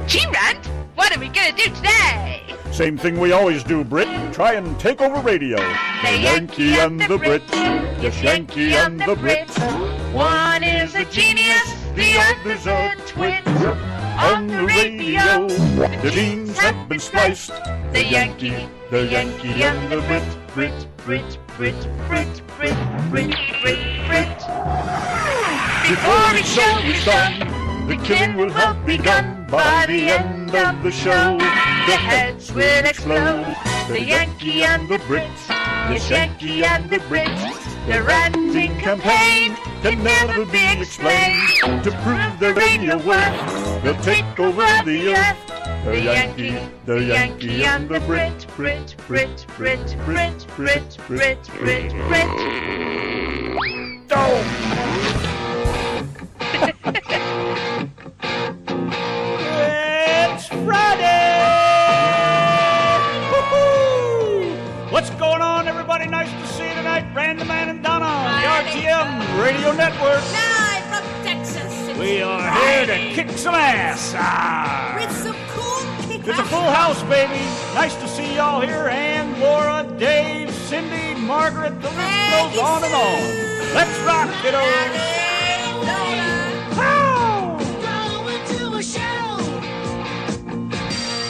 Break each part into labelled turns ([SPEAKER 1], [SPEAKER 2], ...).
[SPEAKER 1] G-Rant? What are we gonna do today?
[SPEAKER 2] Same thing we always do, Brit. Try and take over radio.
[SPEAKER 1] The Yankee and the Brit.
[SPEAKER 2] Yes, Yankee and the Brit.
[SPEAKER 1] One is a genius, the other's a twit. On the radio,
[SPEAKER 2] the genes have been spliced.
[SPEAKER 1] the Yankee and the Brit. Brit, Brit, Brit, Brit, Brit, Brit, Brit, Brit. Before the show is done, the killing will have begun. By the end of the show, the heads will explode. The Yankee and the Brit. Yes, Yankee and the Brit. The ranting campaign can never be explained. To prove their radio worth, they'll take over the earth. The Yankee and the Brit. Brit, Brit, Brit, Brit, Brit, Brit, Brit, Brit.
[SPEAKER 3] It's Friday! Woo-hoo! What's going on, everybody? Nice to see you tonight. Random Man and Donna on the RTM Radio Network.
[SPEAKER 4] Live from Texas.
[SPEAKER 3] We are here to kick some ass.
[SPEAKER 4] With some cool kick-ass.
[SPEAKER 3] It's a full house, baby. Nice to see y'all here. Ann, Laura, Dave, Cindy, Margaret. The list goes on and on. Let's rock it over.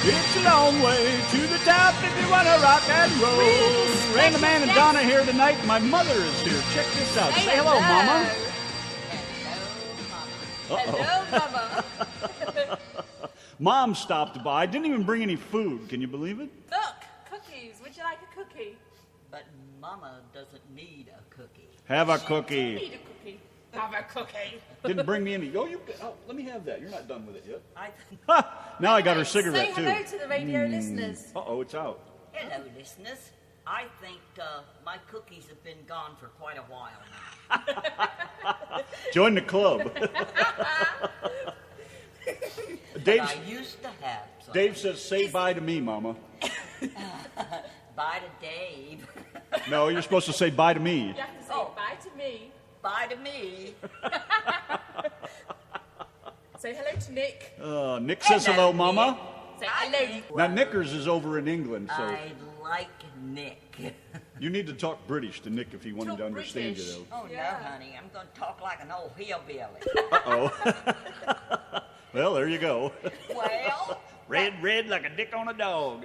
[SPEAKER 3] It's a long way to the top if you want to rock and roll. Random Man and Donna here tonight. My mother is here. Check this out. Say hello, Mama.
[SPEAKER 4] Hello, Mama.
[SPEAKER 3] Mom stopped by. Didn't even bring any food. Can you believe it?
[SPEAKER 4] Look, cookies. Would you like a cookie?
[SPEAKER 5] But Mama doesn't need a cookie.
[SPEAKER 3] Have a
[SPEAKER 4] Need
[SPEAKER 3] cookie.
[SPEAKER 4] a cookie. Have a cookie.
[SPEAKER 3] Didn't bring me any. Oh, let me have that. You're not done with it yet.
[SPEAKER 5] I
[SPEAKER 3] Now I got her cigarette,
[SPEAKER 4] Say
[SPEAKER 3] too.
[SPEAKER 4] hello to the radio listeners.
[SPEAKER 3] Uh-oh, it's out.
[SPEAKER 5] Hello, listeners. I think my cookies have been gone for quite a while now.
[SPEAKER 3] Join the club.
[SPEAKER 5] But I used to have some.
[SPEAKER 3] Dave says, say bye to me, Mama.
[SPEAKER 5] Bye to Dave.
[SPEAKER 3] No, you're supposed to say bye to me.
[SPEAKER 4] You have to say bye to me.
[SPEAKER 5] Bye to me.
[SPEAKER 4] Say hello to Nick.
[SPEAKER 3] Nick says hello, Mama.
[SPEAKER 4] Say hello.
[SPEAKER 3] Now, Knickers is over in England, so
[SPEAKER 5] I like Nick.
[SPEAKER 3] you need to talk British to Nick if he wanted
[SPEAKER 4] Talk
[SPEAKER 3] to understand
[SPEAKER 4] British.
[SPEAKER 3] you, though.
[SPEAKER 5] Oh,
[SPEAKER 4] Yeah.
[SPEAKER 5] no, honey. I'm going to talk like an old hillbilly.
[SPEAKER 3] Uh-oh. Well, there you go.
[SPEAKER 5] Well,
[SPEAKER 3] Red like a dick on a dog.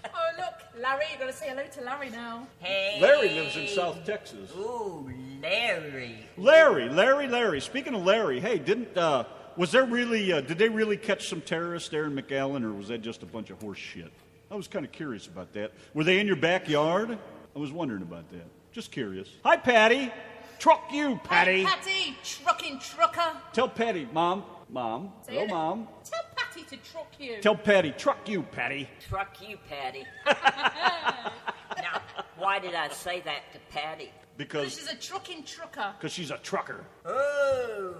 [SPEAKER 4] Oh, look. Larry. You've got to say hello to Larry now.
[SPEAKER 5] hey.
[SPEAKER 3] Larry lives in South Texas.
[SPEAKER 5] Ooh, Larry.
[SPEAKER 3] Larry. Speaking of Larry, hey, did they really catch some terrorists there in McAllen, or was that just a bunch of horse shit? I was kind of curious about that. Were they in your backyard? I was wondering about that. Just curious. Hi, Patty. Truck you, Patty.
[SPEAKER 4] Hey, Patty. Trucker.
[SPEAKER 3] Tell Patty, Mom.
[SPEAKER 4] Say
[SPEAKER 3] Hello,
[SPEAKER 4] hello.
[SPEAKER 3] Mom.
[SPEAKER 4] Tell Patty to truck you.
[SPEAKER 3] Tell Patty, truck you, Patty.
[SPEAKER 5] Truck you, Patty. Now, why did I say that to Patty?
[SPEAKER 3] Because
[SPEAKER 4] She's a trucker.
[SPEAKER 3] she's a trucker.
[SPEAKER 5] Oh.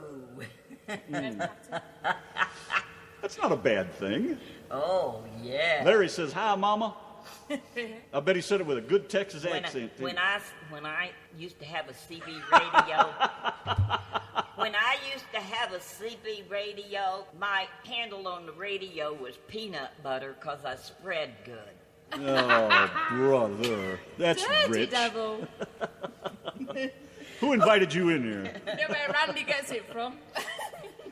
[SPEAKER 3] That's not a bad thing.
[SPEAKER 5] Oh, yeah.
[SPEAKER 3] Larry says, hi, Mama. I bet he said it with a good Texas accent, too.
[SPEAKER 5] When I used to have a CB radio, my handle on the radio was peanut butter because I spread good.
[SPEAKER 3] Oh, brother. That's
[SPEAKER 4] Dirty
[SPEAKER 3] rich.
[SPEAKER 4] devil.
[SPEAKER 3] Who invited you in here?
[SPEAKER 4] You know where Randy gets it from?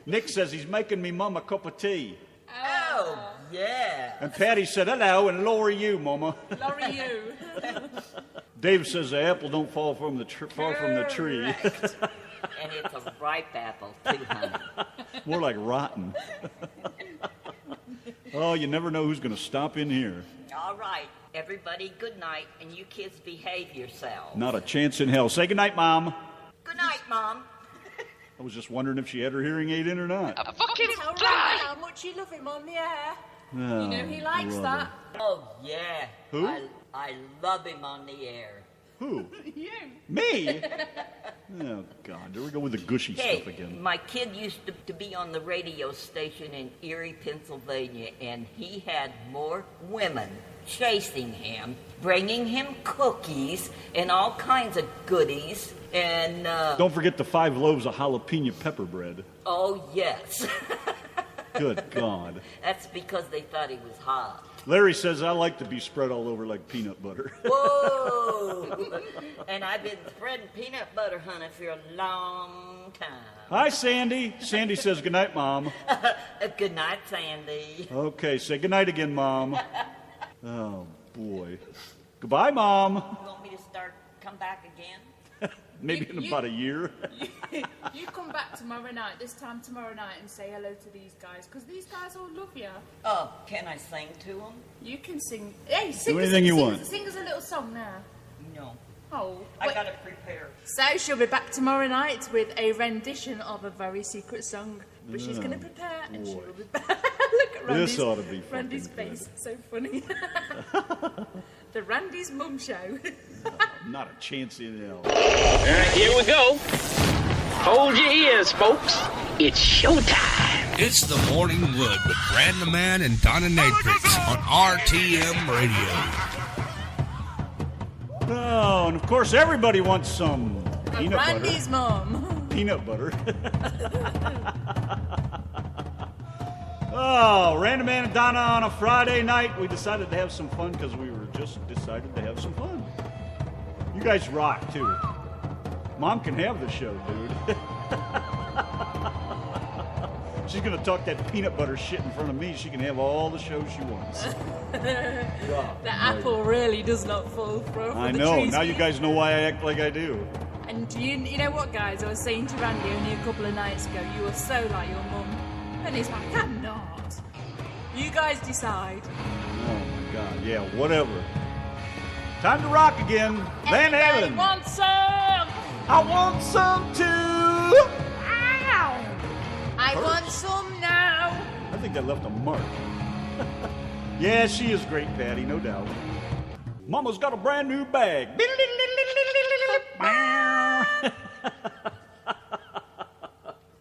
[SPEAKER 3] Nick says he's making me Mama a cup of tea.
[SPEAKER 5] Oh, yeah.
[SPEAKER 3] And Patty said, hello, and lower you, Mama.
[SPEAKER 4] Lorry you.
[SPEAKER 3] Dave says the apple don't fall from the tree.
[SPEAKER 5] And it's a ripe apple, too, honey.
[SPEAKER 3] More like rotten. Oh, you never know who's going to stop in here.
[SPEAKER 5] All right, everybody, good night, and you kids behave yourselves.
[SPEAKER 3] Not a chance in hell. Say goodnight, Mom.
[SPEAKER 5] Good night, Mom.
[SPEAKER 3] I was just wondering if she had her hearing aid in or not.
[SPEAKER 1] A fucking
[SPEAKER 4] Tell Randy
[SPEAKER 1] fly!
[SPEAKER 4] how much you love him on the air.
[SPEAKER 3] Oh,
[SPEAKER 4] You know he likes
[SPEAKER 3] brother.
[SPEAKER 4] that.
[SPEAKER 5] Oh, yeah.
[SPEAKER 3] Who?
[SPEAKER 5] I love him on the air.
[SPEAKER 3] Who?
[SPEAKER 4] You.
[SPEAKER 3] Me? Oh, God. There we go with the gushy stuff again.
[SPEAKER 5] My kid used to be on the radio station in Erie, Pennsylvania, and he had more women chasing him, bringing him cookies and all kinds of goodies. And,
[SPEAKER 3] Don't forget the 5 loaves of jalapeno pepper bread.
[SPEAKER 5] oh, yes.
[SPEAKER 3] Good God.
[SPEAKER 5] That's because they thought he was hot.
[SPEAKER 3] Larry says I like to be spread all over like peanut butter.
[SPEAKER 5] Whoa! And I've been spreading peanut butter, honey, for a long time.
[SPEAKER 3] Hi, Sandy. Sandy says goodnight, Mom.
[SPEAKER 5] Good night, Sandy.
[SPEAKER 3] Okay, say goodnight again, Mom. Oh, boy. Goodbye, Mom.
[SPEAKER 5] You want me to come back again?
[SPEAKER 3] Maybe in about a year.
[SPEAKER 4] You come back tomorrow night, this time tomorrow night, and say hello to these guys, because these guys all love you.
[SPEAKER 5] Oh, can I sing to them?
[SPEAKER 4] You can sing. Hey, sing
[SPEAKER 3] Do
[SPEAKER 4] us,
[SPEAKER 3] anything you
[SPEAKER 4] sing,
[SPEAKER 3] want.
[SPEAKER 4] Sing us a little song now.
[SPEAKER 5] No.
[SPEAKER 4] Oh,
[SPEAKER 5] I
[SPEAKER 4] wait.
[SPEAKER 5] gotta prepare.
[SPEAKER 4] So she'll be back tomorrow night with a rendition of a very secret song. But she's going to prepare, and she
[SPEAKER 3] boy.
[SPEAKER 4] will be back. Look at Randy's,
[SPEAKER 3] This ought to be fucking
[SPEAKER 4] Randy's
[SPEAKER 3] good.
[SPEAKER 4] face. So funny. The Randy's Mum Show.
[SPEAKER 3] Not a chance in hell.
[SPEAKER 6] Here we go. Hold your ears, folks. It's showtime.
[SPEAKER 7] It's the Morning Wood with Brad the Man and Donna Natrix on RTM Radio.
[SPEAKER 3] Oh, and of course everybody wants some peanut
[SPEAKER 4] Randy's mum.
[SPEAKER 3] butter. Peanut butter. Oh, Random Man and Donna on a Friday night. We decided to have some fun because we were just decided to have some fun. You guys rock, too. Mom can have the show, dude. She's going to talk that peanut butter shit in front of me. She can have all the shows she wants.
[SPEAKER 4] The apple really does not fall from
[SPEAKER 3] I
[SPEAKER 4] the
[SPEAKER 3] know.
[SPEAKER 4] trees.
[SPEAKER 3] Now you guys know why I act like I do.
[SPEAKER 4] And you know what, guys? I was saying to Randy only a couple of nights ago, you are so like your mum. And he's like, I'm not. You guys decide.
[SPEAKER 3] Oh, my God. Yeah, whatever. Time to rock again. Van
[SPEAKER 4] Everybody
[SPEAKER 3] Halen.
[SPEAKER 4] wants some.
[SPEAKER 3] I want some too.
[SPEAKER 4] Ow. I want some now.
[SPEAKER 3] I think that left a mark. Yeah, she is great, Patty, no doubt. Mama's got a brand new bag.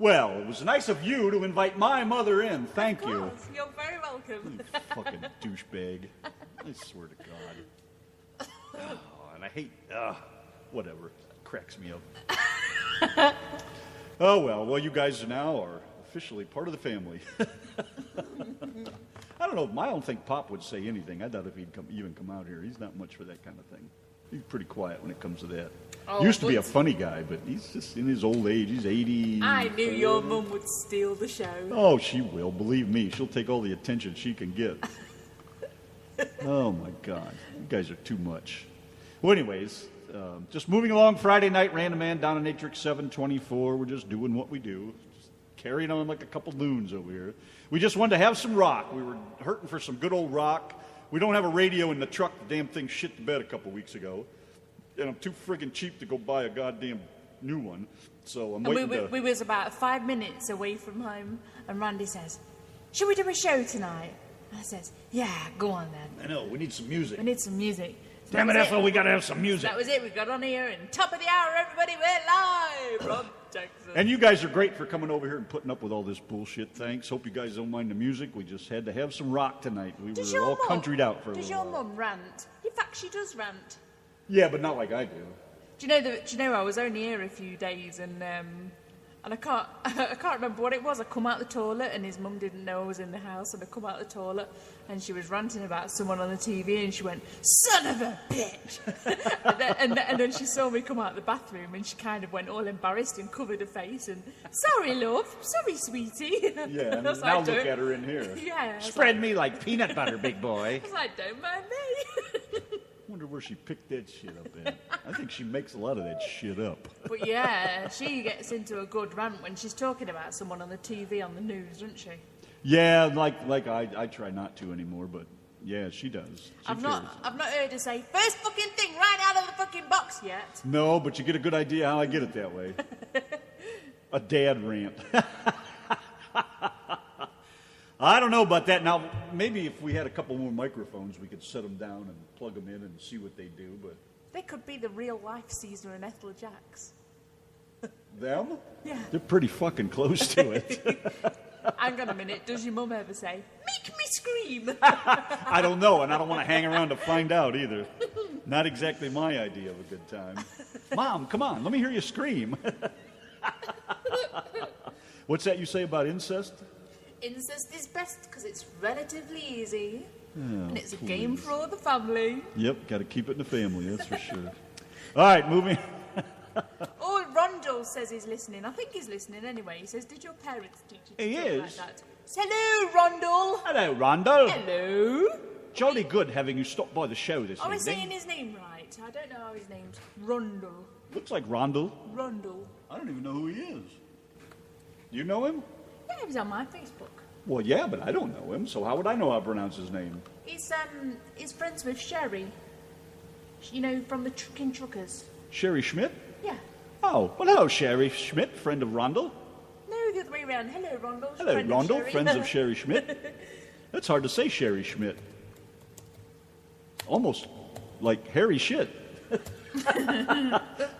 [SPEAKER 3] Well, it was nice of you to invite my mother in. Thank
[SPEAKER 4] Of
[SPEAKER 3] you.
[SPEAKER 4] course, you're very welcome.
[SPEAKER 3] Fucking douchebag. I swear to God. Oh, and I hate, whatever. It cracks me up. Oh, well, you guys now are officially part of the family. I don't know. I don't think Pop would say anything. I doubt if he'd even come out here. He's not much for that kind of thing. He's pretty quiet when it comes to that.
[SPEAKER 4] Oh,
[SPEAKER 3] Used to be a
[SPEAKER 4] but-
[SPEAKER 3] funny guy, but he's just in his old age. He's 80.
[SPEAKER 4] I knew your mum would steal the show.
[SPEAKER 3] Oh, she will. Believe me. She'll take all the attention she can get. Oh, my God. You guys are too much. Well, anyways, just moving along Friday night, Random Man, Donna Natrix 724. We're just doing what we do. Just carrying on like a couple loons over here. We just wanted to have some rock. We were hurting for some good old rock. We don't have a radio in the truck. The damn thing shit the bed a couple weeks ago. And I'm too friggin' cheap to go buy a goddamn new one. So I'm
[SPEAKER 4] And
[SPEAKER 3] waiting
[SPEAKER 4] we was about 5 minutes away from home, and Randy says, "Should we do a show tonight?" And I says, "Yeah, go on then.
[SPEAKER 3] I know, we need some music.
[SPEAKER 4] We need some music." So
[SPEAKER 3] Damn it,
[SPEAKER 4] that was
[SPEAKER 3] Ethel, we gotta have some music.
[SPEAKER 4] That was it. We got on here, and top of the hour, everybody went live from Texas.
[SPEAKER 3] And you guys are great for coming over here and putting up with all this bullshit. Thanks. Hope you guys don't mind the music. We just had to have some rock tonight. We
[SPEAKER 4] Does
[SPEAKER 3] were
[SPEAKER 4] your
[SPEAKER 3] all
[SPEAKER 4] mum-
[SPEAKER 3] countryed out for a
[SPEAKER 4] Does
[SPEAKER 3] little
[SPEAKER 4] your
[SPEAKER 3] while.
[SPEAKER 4] mum rant? In fact, she does rant.
[SPEAKER 3] Yeah, but not like I do.
[SPEAKER 4] Do you know I was only here a few days, and I can't I can't remember what it was. I come out the toilet, and his mum didn't know I was in the house, and I come out the toilet, and she was ranting about someone on the TV, and she went, "Son of a bitch!" and then she saw me come out the bathroom, and she kind of went all embarrassed and covered her face, and "Sorry, love. Sorry, sweetie."
[SPEAKER 3] Yeah, and
[SPEAKER 4] I was
[SPEAKER 3] now
[SPEAKER 4] like,
[SPEAKER 3] look
[SPEAKER 4] "Don't-"
[SPEAKER 3] at her in here.
[SPEAKER 4] Yeah. I was
[SPEAKER 2] Spread me like peanut butter, big boy.
[SPEAKER 4] I was like, "Don't mind me."
[SPEAKER 3] Wonder where she picked that shit up at. I think she makes a lot of that shit up.
[SPEAKER 4] But yeah, she gets into a good rant when she's talking about someone on the TV on the news, doesn't she?
[SPEAKER 3] Yeah, like I try not to anymore, but yeah, she does. She
[SPEAKER 4] I've
[SPEAKER 3] cares.
[SPEAKER 4] not heard her say first fucking thing right out of the fucking box yet.
[SPEAKER 3] No, but you get a good idea how I get it that way. A dad rant. I don't know about that. Now, maybe if we had a couple more microphones, we could set them down and plug them in and see what they do. But
[SPEAKER 4] They could be the real-life Caesar and Ethel Jacks.
[SPEAKER 3] Them?
[SPEAKER 4] Yeah.
[SPEAKER 3] They're pretty fucking close to it.
[SPEAKER 4] Hang on a minute. Does your mum ever say, "Make me scream"?
[SPEAKER 3] I don't know, and I don't want to hang around to find out either. Not exactly my idea of a good time. Mom, come on, let me hear you scream. What's that you say about incest?
[SPEAKER 4] Incest is best because it's relatively easy. And it's a game for all the family.
[SPEAKER 3] Yep, got to keep it in the family, that's for sure. All right, moving.
[SPEAKER 4] Oh, Rondell says he's listening. I think he's listening anyway. He says, "Did your parents teach you to
[SPEAKER 3] He
[SPEAKER 4] talk
[SPEAKER 3] is.
[SPEAKER 4] like that?" Hello, Rondell.
[SPEAKER 3] Hello, Rondell.
[SPEAKER 4] Hello.
[SPEAKER 3] Jolly good having you stop by the show this
[SPEAKER 4] Are we
[SPEAKER 3] evening.
[SPEAKER 4] saying his name right? I don't know how his name's. Rondell.
[SPEAKER 3] Looks like Rondell.
[SPEAKER 4] Rondell.
[SPEAKER 3] I don't even know who he is. Do you know him?
[SPEAKER 4] Yeah, he was on my Facebook.
[SPEAKER 3] Well, yeah, but I don't know him, so how would I know how to pronounce his name?
[SPEAKER 4] He's friends with Sherry. You know, from the Trucking Truckers.
[SPEAKER 3] Sherry Schmidt?
[SPEAKER 4] Yeah.
[SPEAKER 3] Oh, well, hello, Sherry Schmidt, friend of Rondell.
[SPEAKER 4] No, the other way around. Hello, Rondell.
[SPEAKER 3] Hello,
[SPEAKER 4] Friend of
[SPEAKER 3] Rondell,
[SPEAKER 4] Sherry.
[SPEAKER 3] friends of Sherry Schmidt. That's hard to say, Sherry Schmidt. Almost like Harry Shit.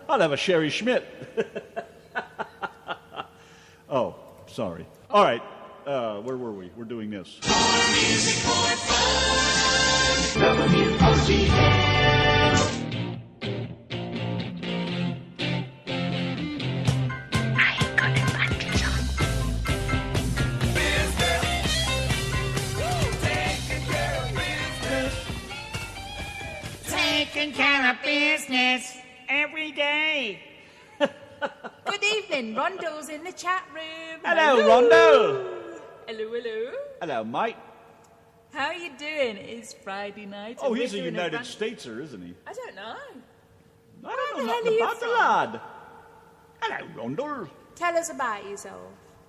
[SPEAKER 3] I'll have a Sherry Schmidt. Oh, sorry. All right, where were we? We're doing this.
[SPEAKER 6] Taking care of business every day.
[SPEAKER 4] Good evening. Rondell's in the chat room.
[SPEAKER 3] Hello, Rondell.
[SPEAKER 4] Hello, hello.
[SPEAKER 3] Hello, mate.
[SPEAKER 4] How are you doing? It's Friday night.
[SPEAKER 3] Oh,
[SPEAKER 4] and
[SPEAKER 3] he's
[SPEAKER 4] we're
[SPEAKER 3] a
[SPEAKER 4] doing
[SPEAKER 3] United Stateser, isn't he?
[SPEAKER 4] I don't know.
[SPEAKER 3] I don't know
[SPEAKER 4] the hell
[SPEAKER 3] nothing
[SPEAKER 4] are you
[SPEAKER 3] about the
[SPEAKER 4] from?
[SPEAKER 3] lad. Hello, Rondell.
[SPEAKER 4] Tell us about yourself.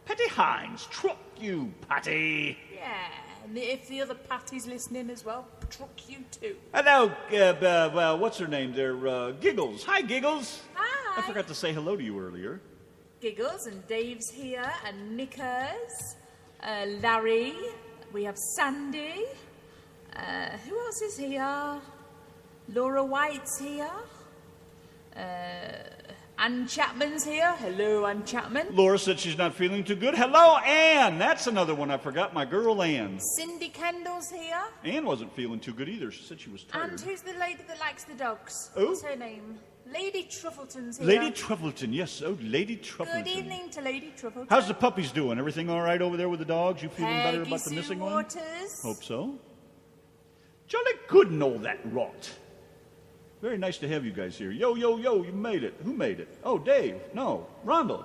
[SPEAKER 3] Patty Hines, truck you, Patty.
[SPEAKER 4] Yeah, and if the other Patty's listening as well, truck you too.
[SPEAKER 3] Hello, well, what's her name there? Giggles. Hi, Giggles.
[SPEAKER 4] Hi.
[SPEAKER 3] I forgot to say hello to you earlier.
[SPEAKER 4] Giggles, and Dave's here, and Nickers, Larry, we have Sandy, who else is here? Laura White's here, Ann Chapman's here. Hello, Ann Chapman.
[SPEAKER 3] Laura said she's not feeling too good. Hello, Ann. That's another one I forgot. My girl, Ann.
[SPEAKER 4] Cindy Kendall's here.
[SPEAKER 3] Ann wasn't feeling too good either. She said she was tired.
[SPEAKER 4] And who's the lady that likes the dogs?
[SPEAKER 3] Who?
[SPEAKER 4] What's her name? Lady Truffleton's here.
[SPEAKER 3] Lady Truffleton, yes. Oh, Lady Truffleton.
[SPEAKER 4] Good evening to Lady Truffleton.
[SPEAKER 3] How's the puppies doing? Everything all right over there with the dogs? You feeling better
[SPEAKER 4] Peggy
[SPEAKER 3] about the
[SPEAKER 4] Sue
[SPEAKER 3] missing one?
[SPEAKER 4] Waters.
[SPEAKER 3] Hope so. Jolly good and all that rot. Very nice to have you guys here. Yo, yo, yo, you made it. Who made it? Oh, Dave. No, Rondell.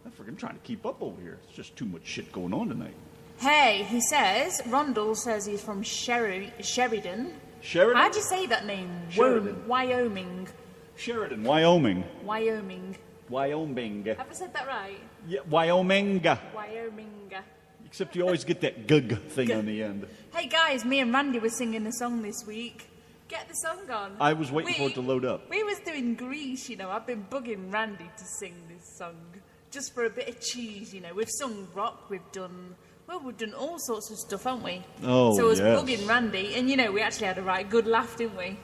[SPEAKER 3] I'm freaking trying to keep up over here. It's just too much shit going on tonight.
[SPEAKER 4] Hey, he says, Rondell says he's from Sheridan.
[SPEAKER 3] Sheridan?
[SPEAKER 4] How'd you say that name?
[SPEAKER 3] Sheridan.
[SPEAKER 4] Wyoming.
[SPEAKER 3] Sheridan, Wyoming.
[SPEAKER 4] Wyoming.
[SPEAKER 3] Wyoming.
[SPEAKER 4] Have I said that right?
[SPEAKER 3] Yeah, Wyoming.
[SPEAKER 4] Wyoming.
[SPEAKER 3] Except you always get that gug thing on the end.
[SPEAKER 4] Hey guys, me and Randy were singing a song this week. Get the song on.
[SPEAKER 3] I was waiting for it to load up.
[SPEAKER 4] We was doing Grease, you know. I've been bugging Randy to sing this song. Just for a bit of cheese, you know. We've sung rock, we've done all sorts of stuff, haven't we?
[SPEAKER 3] Oh,
[SPEAKER 4] so I was
[SPEAKER 3] yes.
[SPEAKER 4] bugging Randy, and you know, we actually had a right good laugh, didn't we?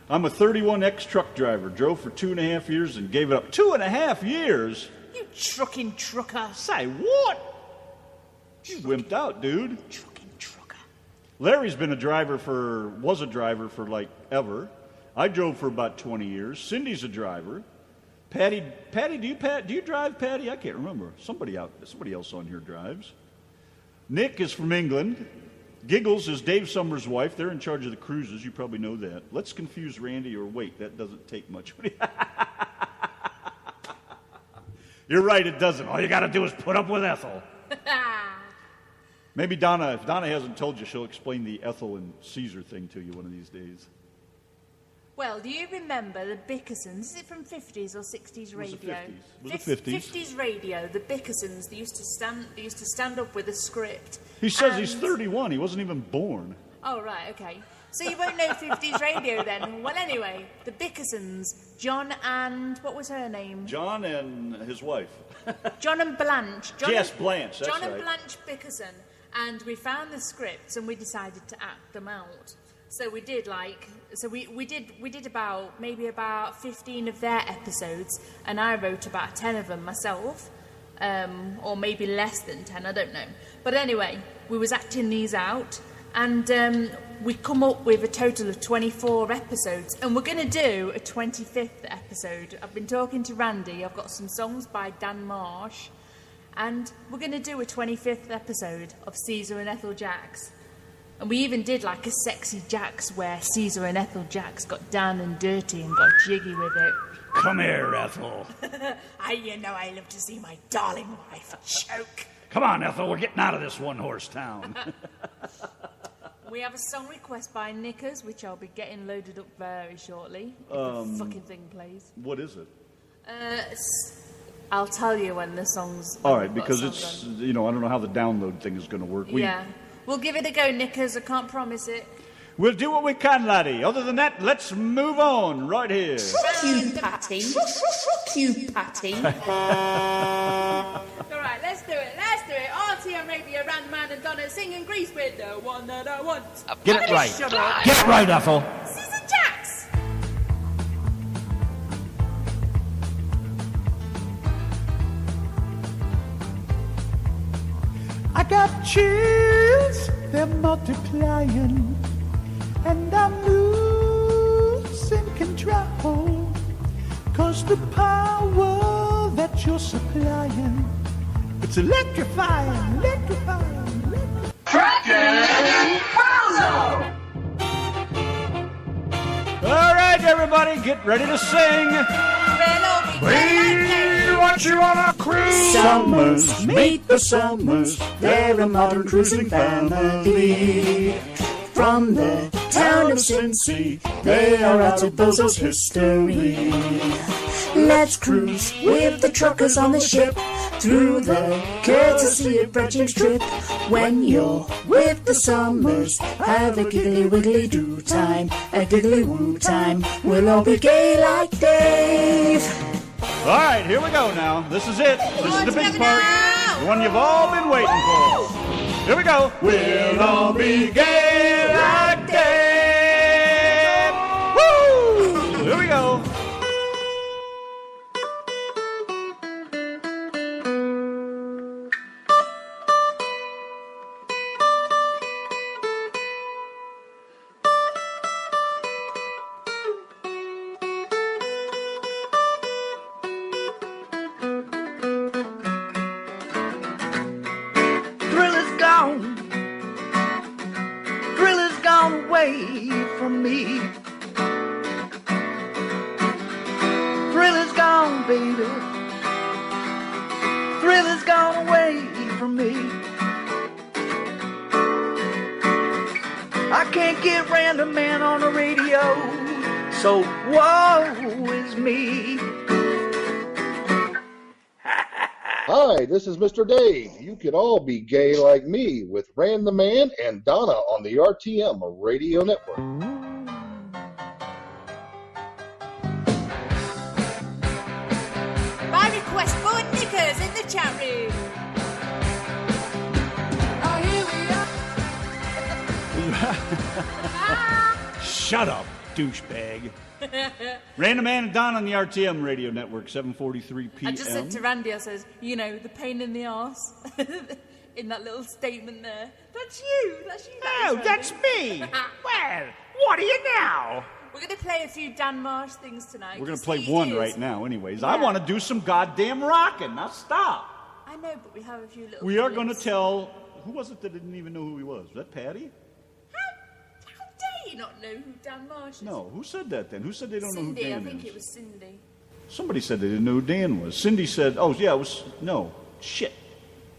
[SPEAKER 3] I'm a 31X truck driver. Drove for 2.5 years and gave it up. 2.5 years?
[SPEAKER 4] You trucking trucker.
[SPEAKER 3] Say what? You wimped out, dude.
[SPEAKER 4] Trucking trucker.
[SPEAKER 3] Larry's been was a driver for like ever. I drove for about 20 years. Cindy's a driver. Patty, do you drive, Patty? I can't remember. Somebody else on here drives. Nick is from England. Giggles is Dave Summers' wife. They're in charge of the cruises. You probably know that. Let's confuse Randy or wait. That doesn't take much. You're right, it doesn't. All you got to do is put up with Ethel. Maybe Donna, if Donna hasn't told you, she'll explain the Ethel and Caesar thing to you one of these days.
[SPEAKER 4] Well, do you remember the Bickersons? Is it from 50s or 60s radio?
[SPEAKER 3] It was the 50s.
[SPEAKER 4] 50s radio, the Bickersons, they used to stand up with a script.
[SPEAKER 3] He says he's
[SPEAKER 4] and-
[SPEAKER 3] 31. He wasn't even born.
[SPEAKER 4] Oh, right, okay. So you won't know 50s radio then. Well, anyway, the Bickersons, John and... what was her name?
[SPEAKER 3] John and his wife.
[SPEAKER 4] John and Blanche.
[SPEAKER 3] Yes, Blanche, that's
[SPEAKER 4] John and
[SPEAKER 3] right.
[SPEAKER 4] Blanche Bickerson. And we found the scripts and we decided to act them out. So we did we did about 15 of their episodes, and I wrote about 10 of them myself, or maybe less than 10, I don't know. But anyway, we was acting these out, and we come up with a total of 24 episodes, and we're going to do a 25th episode. I've been talking to Randy. I've got some songs by Dan Marsh, and we're going to do a 25th episode of Caesar and Ethel Jacks. And we even did like a sexy Jacks where Caesar and Ethel Jacks got down and dirty and got jiggy with it.
[SPEAKER 3] Come here, Ethel.
[SPEAKER 4] I love to see my darling wife choke.
[SPEAKER 3] Come on, Ethel, we're getting out of this one-horse town.
[SPEAKER 4] We have a song request by Nickers, which I'll be getting loaded up very shortly. If the fucking thing plays.
[SPEAKER 3] What is it?
[SPEAKER 4] I'll tell you when the song's...
[SPEAKER 3] All right, because it's, I don't know how the download thing is going to work.
[SPEAKER 4] Yeah. We'll give it a go, Nickers. I can't promise it.
[SPEAKER 3] We'll do what we can, laddie. Other than that, let's move on right here.
[SPEAKER 4] You, Patty. You, Patty. All right, let's do it. RTM Radio, Randman and Donna singing Grease with the one that I want.
[SPEAKER 3] Get it right. Get it right, Ethel.
[SPEAKER 4] Caesar Jacks.
[SPEAKER 8] I got chills, they're multiplying, and I'm losing control, 'cause the power that you're supplying, it's electrifying.
[SPEAKER 3] All right, everybody, get ready to sing.
[SPEAKER 2] We want you on a cruise. Summers, meet the Summers. They're a modern cruising family. From the town of Cincy, they are out of Bozo's history. Let's cruise with the truckers on the ship through the courtesy of Bridging's trip. When you're with the Summers, have a giggly wiggly do time, a giggly woo time. We'll all be gay like Dave.
[SPEAKER 3] All right, here we go now. This is it. This is the big part. The one you've all been waiting for. Here we go. We'll all be gay like Dave. Woo! Here we go.
[SPEAKER 8] From me, thrill is gone, baby. Thrill is gone away from me. I can't get Random Man on the radio, so woe is me.
[SPEAKER 9] Hi, this is Mr. Dave. You could all be gay like me with Rand the Man and Donna on the RTM Radio Network.
[SPEAKER 4] By request for Nickers in the chat room.
[SPEAKER 8] Oh, here we are.
[SPEAKER 3] Shut up, douchebag. Random Man and Don on the RTM Radio Network, 7:43 p.m.
[SPEAKER 4] I just said to Randy, I says, the pain in the arse in that little statement there. That's you.
[SPEAKER 2] Oh, that's me. Well, what are you now?
[SPEAKER 4] We're going to play a few Dan Marsh things tonight.
[SPEAKER 3] We're going to play one right now anyways. Yeah. I want to do some goddamn rocking. Now stop.
[SPEAKER 4] I know, but we have a few little...
[SPEAKER 3] We are going to tell... Who was it that didn't even know who he was? Was that Patty?
[SPEAKER 4] How dare you not know who Dan Marsh is?
[SPEAKER 3] No, who said that then? Who said they don't know who Dan is?
[SPEAKER 4] I think it was Cindy.
[SPEAKER 3] Somebody said they didn't know who Dan was. Cindy said, oh, yeah, it was... No. Shit.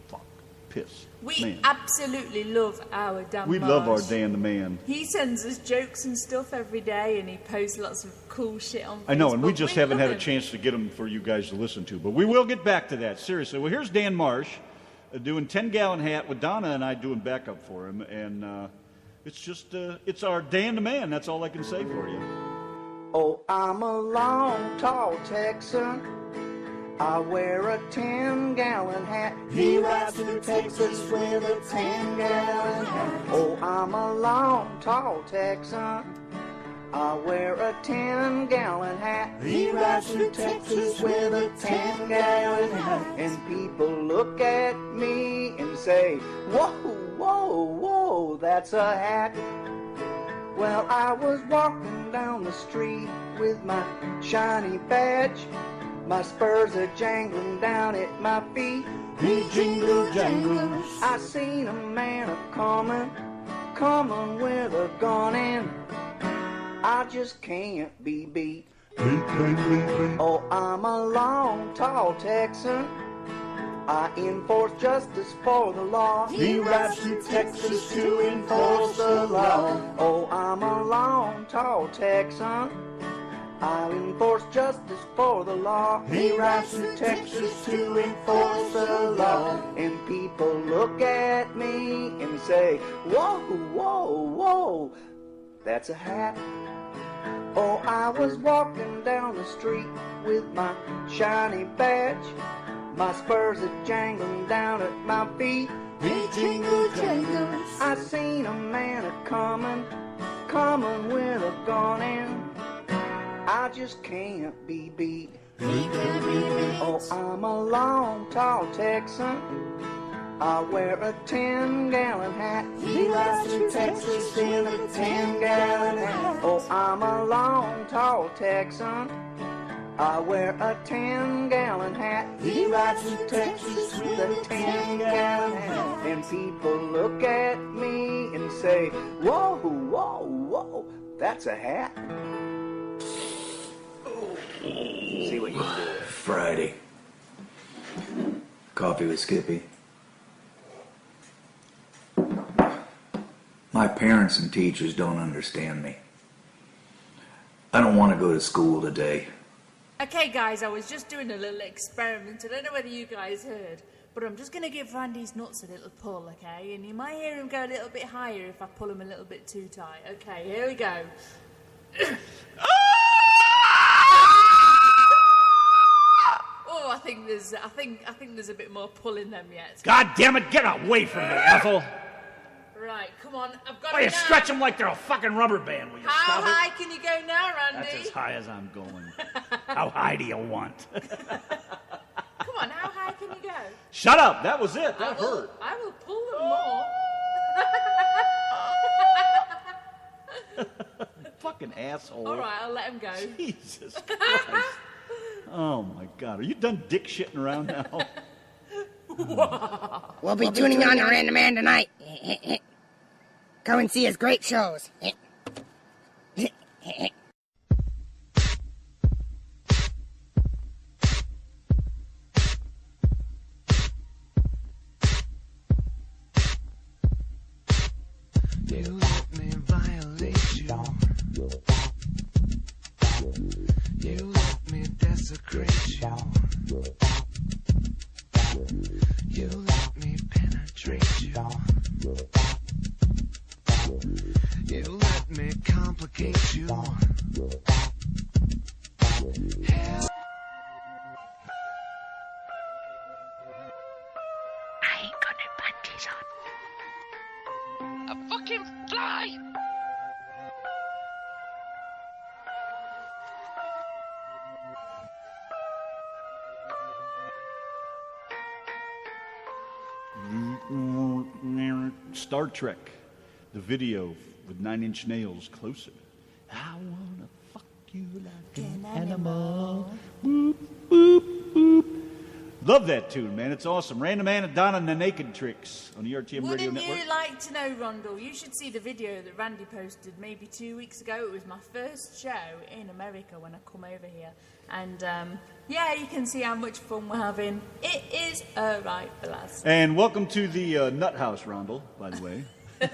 [SPEAKER 3] Fuck. Piss.
[SPEAKER 4] We absolutely love our Dan Marsh.
[SPEAKER 3] We love our Dan the Man.
[SPEAKER 4] He sends us jokes and stuff every day, and he posts lots of cool shit on Facebook.
[SPEAKER 3] I know, and we just haven't had a chance to get them for you guys to listen to. But we will get back to that, seriously. Well, here's Dan Marsh doing 10-gallon hat with Donna and I doing backup for him. And it's just, it's our Dan the Man. That's all I can say for you.
[SPEAKER 8] Oh, I'm a long, tall Texan. I wear a 10-gallon hat.
[SPEAKER 2] He rides through Texas with a 10-gallon hat.
[SPEAKER 8] Oh, I'm a long, tall Texan. I wear a 10-gallon hat.
[SPEAKER 2] He rides through Texas with a 10-gallon hat.
[SPEAKER 8] And people look at me and say, whoa, whoa, whoa, that's a hat. Well, I was walking down the street with my shiny badge. My spurs are jangling down at my feet.
[SPEAKER 2] He jingle jangles.
[SPEAKER 8] I seen a man coming with a gun, and I just can't be beat.
[SPEAKER 1] He can't be beat.
[SPEAKER 8] Oh, I'm a long, tall Texan. I enforce justice for the law.
[SPEAKER 2] He rides through Texas to enforce the law.
[SPEAKER 8] Oh, I'm a long, tall Texan. I enforce justice for the law.
[SPEAKER 2] He rides through Texas to enforce the law.
[SPEAKER 8] And people look at me and say, whoa, whoa, whoa, that's a hat. Oh, I was walking down the street with my shiny badge. My spurs are jangling down at my feet.
[SPEAKER 2] He jingle jangles.
[SPEAKER 8] I seen a man coming with a gun, and I just can't be beat.
[SPEAKER 2] He can't be beat.
[SPEAKER 8] Oh, I'm a long, tall Texan. I wear a 10-gallon hat.
[SPEAKER 2] He rides through Texas in a 10-gallon hat.
[SPEAKER 8] Oh, I'm a long, tall Texan. I wear a 10-gallon hat.
[SPEAKER 2] He rides through Texas with a 10-gallon hat.
[SPEAKER 8] And people look at me and say, whoa, whoa, whoa, that's a hat. See what you do.
[SPEAKER 10] Friday. Coffee with Skippy. My parents and teachers don't understand me. I don't want to go to school today.
[SPEAKER 4] Okay, guys, I was just doing a little experiment. I don't know whether you guys heard, but I'm just going to give Randy's nuts a little pull, okay? And you might hear him go a little bit higher if I pull him a little bit too tight. Okay, here we go. Oh, I think there's a bit more pull in them yet.
[SPEAKER 3] God damn it, get away from me, Ethel.
[SPEAKER 4] Right, come on, I've got
[SPEAKER 3] Why
[SPEAKER 4] it
[SPEAKER 3] you
[SPEAKER 4] now.
[SPEAKER 3] stretch them like they're a fucking rubber band, will you
[SPEAKER 4] How
[SPEAKER 3] stop
[SPEAKER 4] high
[SPEAKER 3] it?
[SPEAKER 4] can you go now, Randy?
[SPEAKER 3] That's as high as I'm going. How high do you want?
[SPEAKER 4] Come on, how high can you go?
[SPEAKER 3] Shut up, that was it, that hurt.
[SPEAKER 4] I will pull them more.
[SPEAKER 3] Fucking asshole.
[SPEAKER 4] All right, I'll let him go.
[SPEAKER 3] Jesus Christ. Oh my God, are you done dick shitting around now?
[SPEAKER 11] We'll be tuning on to Random Man tonight. Come and see his great shows.
[SPEAKER 12] You let me violate you. You let me desecrate you. You let me penetrate you. You let me complicate you. Hell.
[SPEAKER 6] I ain't got no panties on. A fucking fly!
[SPEAKER 3] Star Trek, the video with 9 Inch Nails, Closer. I wanna fuck you like an animal. Boop, boop, boop. Love that tune, man. It's awesome. Random Man and Donna and the Naked Tricks on the RTM Radio
[SPEAKER 4] Wouldn't
[SPEAKER 3] Network.
[SPEAKER 4] you like to know, Rondell? You should see the video that Randy posted maybe 2 weeks ago. It was my first show in America when I come over here. And, yeah, you can see how much fun we're having. It is a right blast.
[SPEAKER 3] And welcome to the Nut House, Rondell, by the way.
[SPEAKER 4] I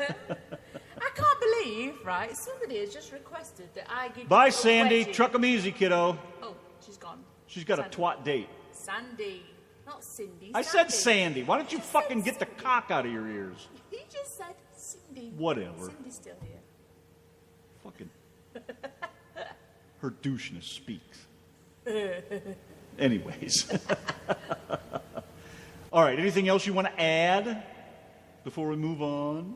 [SPEAKER 4] can't believe, right, somebody has just requested that I give
[SPEAKER 3] Bye,
[SPEAKER 4] you a
[SPEAKER 3] Sandy.
[SPEAKER 4] wedgie.
[SPEAKER 3] Truck 'em easy, kiddo.
[SPEAKER 4] Oh, she's gone.
[SPEAKER 3] She's got
[SPEAKER 4] Sandy.
[SPEAKER 3] a twat date.
[SPEAKER 4] Sandy, not Cindy.
[SPEAKER 3] I said Sandy. Why don't you fucking get the cock out of your ears?
[SPEAKER 4] He just said Cindy.
[SPEAKER 3] Whatever.
[SPEAKER 4] Cindy's still here.
[SPEAKER 3] Fucking. Her doucheness speaks. Anyways. All right, anything else you want to add before we move on?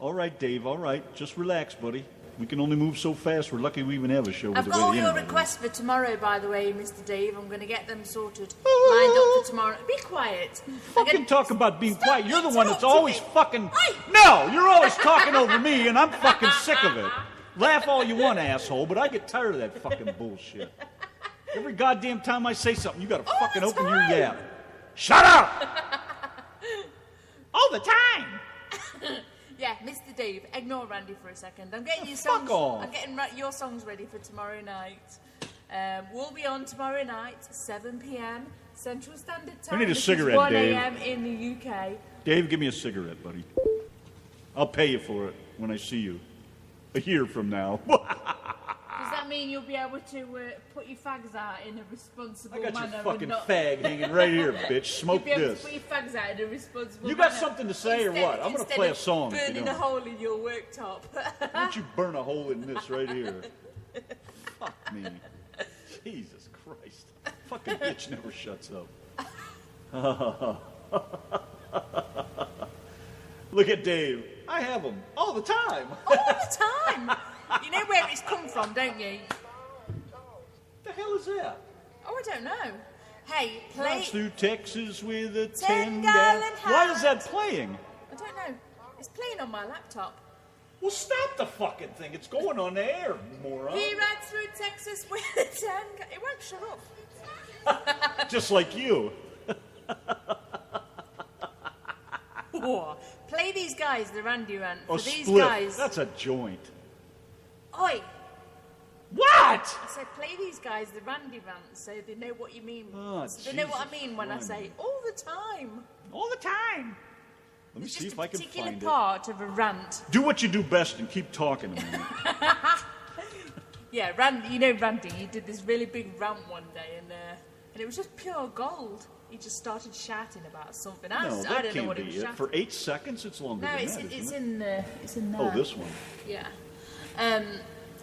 [SPEAKER 3] All right, Dave, all right. Just relax, buddy. We can only move so fast. We're lucky we even have a show.
[SPEAKER 4] I've got all your requests for tomorrow, by the way, Mr. Dave. I'm going to get them sorted, lined up for tomorrow. Be quiet.
[SPEAKER 3] Fucking talk about being quiet. You're the one that's always fucking... No, you're always talking over me, and I'm fucking sick of it. Laugh all you want, asshole, but I get tired of that fucking bullshit. Every goddamn time I say something, you gotta fucking open your yap. Shut up! All the time!
[SPEAKER 4] Yeah, Mr. Dave, ignore Randy for a second. I'm getting your songs.
[SPEAKER 3] Fuck off.
[SPEAKER 4] I'm getting your songs ready for tomorrow night. We'll be on tomorrow night, 7 p.m. Central Standard Time.
[SPEAKER 3] I need a cigarette,
[SPEAKER 4] 1
[SPEAKER 3] Dave.
[SPEAKER 4] 1 a.m. in the UK.
[SPEAKER 3] Dave, give me a cigarette, buddy. I'll pay you for it when I see you. A year from now.
[SPEAKER 4] Does that mean you'll be able to put your fags out in a responsible manner?
[SPEAKER 3] I got your fucking fag hanging right here, bitch. Smoke
[SPEAKER 4] you'll be able
[SPEAKER 3] this.
[SPEAKER 4] To put your fags out in a responsible
[SPEAKER 3] You
[SPEAKER 4] manner.
[SPEAKER 3] got something to say or what? I'm going to play a song.
[SPEAKER 4] Burning
[SPEAKER 3] if you
[SPEAKER 4] a
[SPEAKER 3] don't.
[SPEAKER 4] hole in your worktop.
[SPEAKER 3] Why don't you burn a hole in this right here? Fuck me. Jesus Christ. Fucking bitch never shuts up. Look at Dave. I have them all the time.
[SPEAKER 4] All the time. You know where it's come from, don't you?
[SPEAKER 3] What the hell is that?
[SPEAKER 4] Oh, I don't know. Hey, play...
[SPEAKER 3] Runs through Texas with a
[SPEAKER 4] 10
[SPEAKER 3] 10
[SPEAKER 4] gallon
[SPEAKER 3] gallon.
[SPEAKER 4] hat.
[SPEAKER 3] Why is that playing?
[SPEAKER 4] I don't know. It's playing on my laptop.
[SPEAKER 3] Well, stop the fucking thing. It's going on the air, moron.
[SPEAKER 4] He ran through Texas with a 10 gallon... It won't shut up.
[SPEAKER 3] Just like you.
[SPEAKER 4] Whoa. Play these guys, the Randy Rant. For these
[SPEAKER 3] split.
[SPEAKER 4] guys...
[SPEAKER 3] That's a joint.
[SPEAKER 4] Oi!
[SPEAKER 3] What?
[SPEAKER 4] I said play these guys, the Randy Rant, so they know what you mean.
[SPEAKER 3] Oh,
[SPEAKER 4] so they know what I mean when I say all the time.
[SPEAKER 3] All the time. Let me
[SPEAKER 4] It's
[SPEAKER 3] see
[SPEAKER 4] just
[SPEAKER 3] if I can
[SPEAKER 4] a particular
[SPEAKER 3] find
[SPEAKER 4] part of a rant.
[SPEAKER 3] it. Do what you do best and keep talking to me.
[SPEAKER 4] Yeah, Randy, you know Randy, he did this really big rant one day and it was just pure gold. He just started shouting about something. I
[SPEAKER 3] No,
[SPEAKER 4] don't
[SPEAKER 3] that
[SPEAKER 4] know
[SPEAKER 3] can't
[SPEAKER 4] what he
[SPEAKER 3] be
[SPEAKER 4] was
[SPEAKER 3] it.
[SPEAKER 4] shouting.
[SPEAKER 3] For 8 seconds, it's longer
[SPEAKER 4] No,
[SPEAKER 3] than
[SPEAKER 4] it's,
[SPEAKER 3] that,
[SPEAKER 4] it's
[SPEAKER 3] isn't it?
[SPEAKER 4] it's in there.
[SPEAKER 3] Oh, this one.
[SPEAKER 4] Yeah.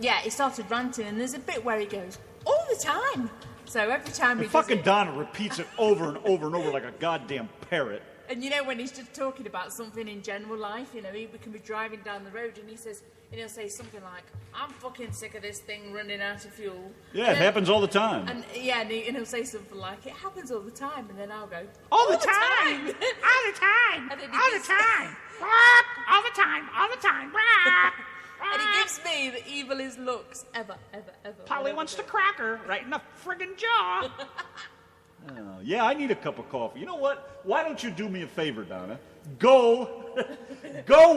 [SPEAKER 4] Yeah, he started ranting, and there's a bit where he goes, all the time. So every time he
[SPEAKER 3] And
[SPEAKER 4] does
[SPEAKER 3] fucking
[SPEAKER 4] it,
[SPEAKER 3] Donna repeats it over and over and over like a goddamn parrot.
[SPEAKER 4] and you know when he's just talking about something in general life, you know, we can be driving down the road, and he'll say something like, I'm fucking sick of this thing running out of fuel.
[SPEAKER 3] Yeah, it happens all the time.
[SPEAKER 4] And yeah, and he'll say something like, it happens all the time, and then I'll go,
[SPEAKER 11] All the time. All the time.
[SPEAKER 4] And then he
[SPEAKER 11] All the
[SPEAKER 4] gives-
[SPEAKER 11] time. All the time. All the time.
[SPEAKER 4] and he gives me the evilest looks ever.
[SPEAKER 11] Polly
[SPEAKER 4] whenever
[SPEAKER 11] wants
[SPEAKER 4] we
[SPEAKER 11] to
[SPEAKER 4] go.
[SPEAKER 11] crack her right in the friggin' jaw.
[SPEAKER 3] Oh, yeah, I need a cup of coffee. You know what? Why don't you do me a favor, Donna? Go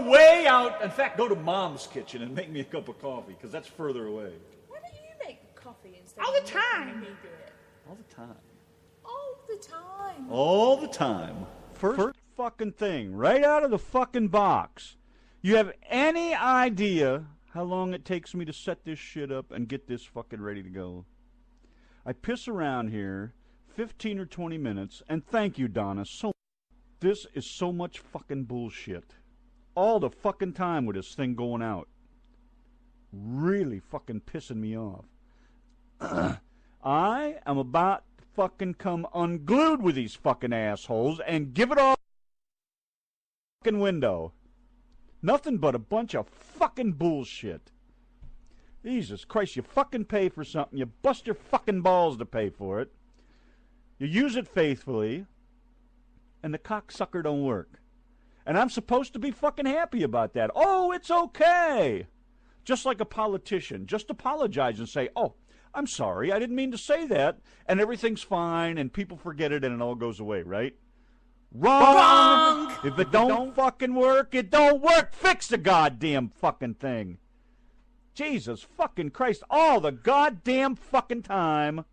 [SPEAKER 3] way out. In fact, go to Mom's kitchen and make me a cup of coffee, because that's further away.
[SPEAKER 4] Why don't you make coffee instead
[SPEAKER 11] All
[SPEAKER 4] of
[SPEAKER 11] the
[SPEAKER 4] making
[SPEAKER 11] time.
[SPEAKER 4] me do it?
[SPEAKER 3] All the time.
[SPEAKER 4] All the time.
[SPEAKER 3] All the time. First fucking thing, right out of the fucking box. You have any idea how long it takes me to set this shit up and get this fucking ready to go? I piss around here 15 or 20 minutes, and thank you, Donna, so this is so much fucking bullshit. All the fucking time with this thing going out. Really fucking pissing me off. I am about to fucking come unglued with these fucking assholes and give it all fucking window. Nothing but a bunch of fucking bullshit. Jesus Christ, you fucking pay for something, you bust your fucking balls to pay for it. You use it faithfully, and the cocksucker don't work. And I'm supposed to be fucking happy about that. Oh, it's okay. Just like a politician. Just apologize and say, oh, I'm sorry, I didn't mean to say that, and everything''s fine, and people forget it, and it all goes away, right? Wrong! If it don't fucking work, it don't work. Fix the goddamn fucking thing. Jesus fucking Christ, all the goddamn fucking time.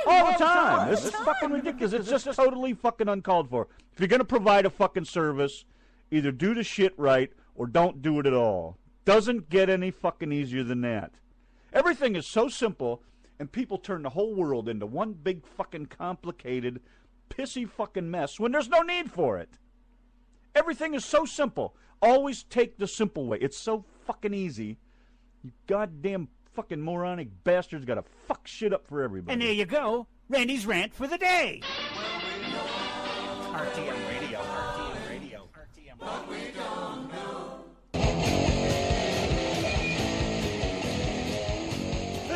[SPEAKER 3] All the time. This is fucking ridiculous. It's just totally fucking uncalled for. If you're going to provide a fucking service, either do the shit right or don't do it at all. Doesn't get any fucking easier than that. Everything is so simple, and people turn the whole world into one big fucking complicated, pissy fucking mess when there's no need for it. Everything is so simple. Always take the simple way. It's so fucking easy. You goddamn fucking moronic bastards got to fuck shit up for everybody.
[SPEAKER 13] And there you go, Randy's rant for the day.
[SPEAKER 14] RTM Radio, RTM Radio, RTM Radio.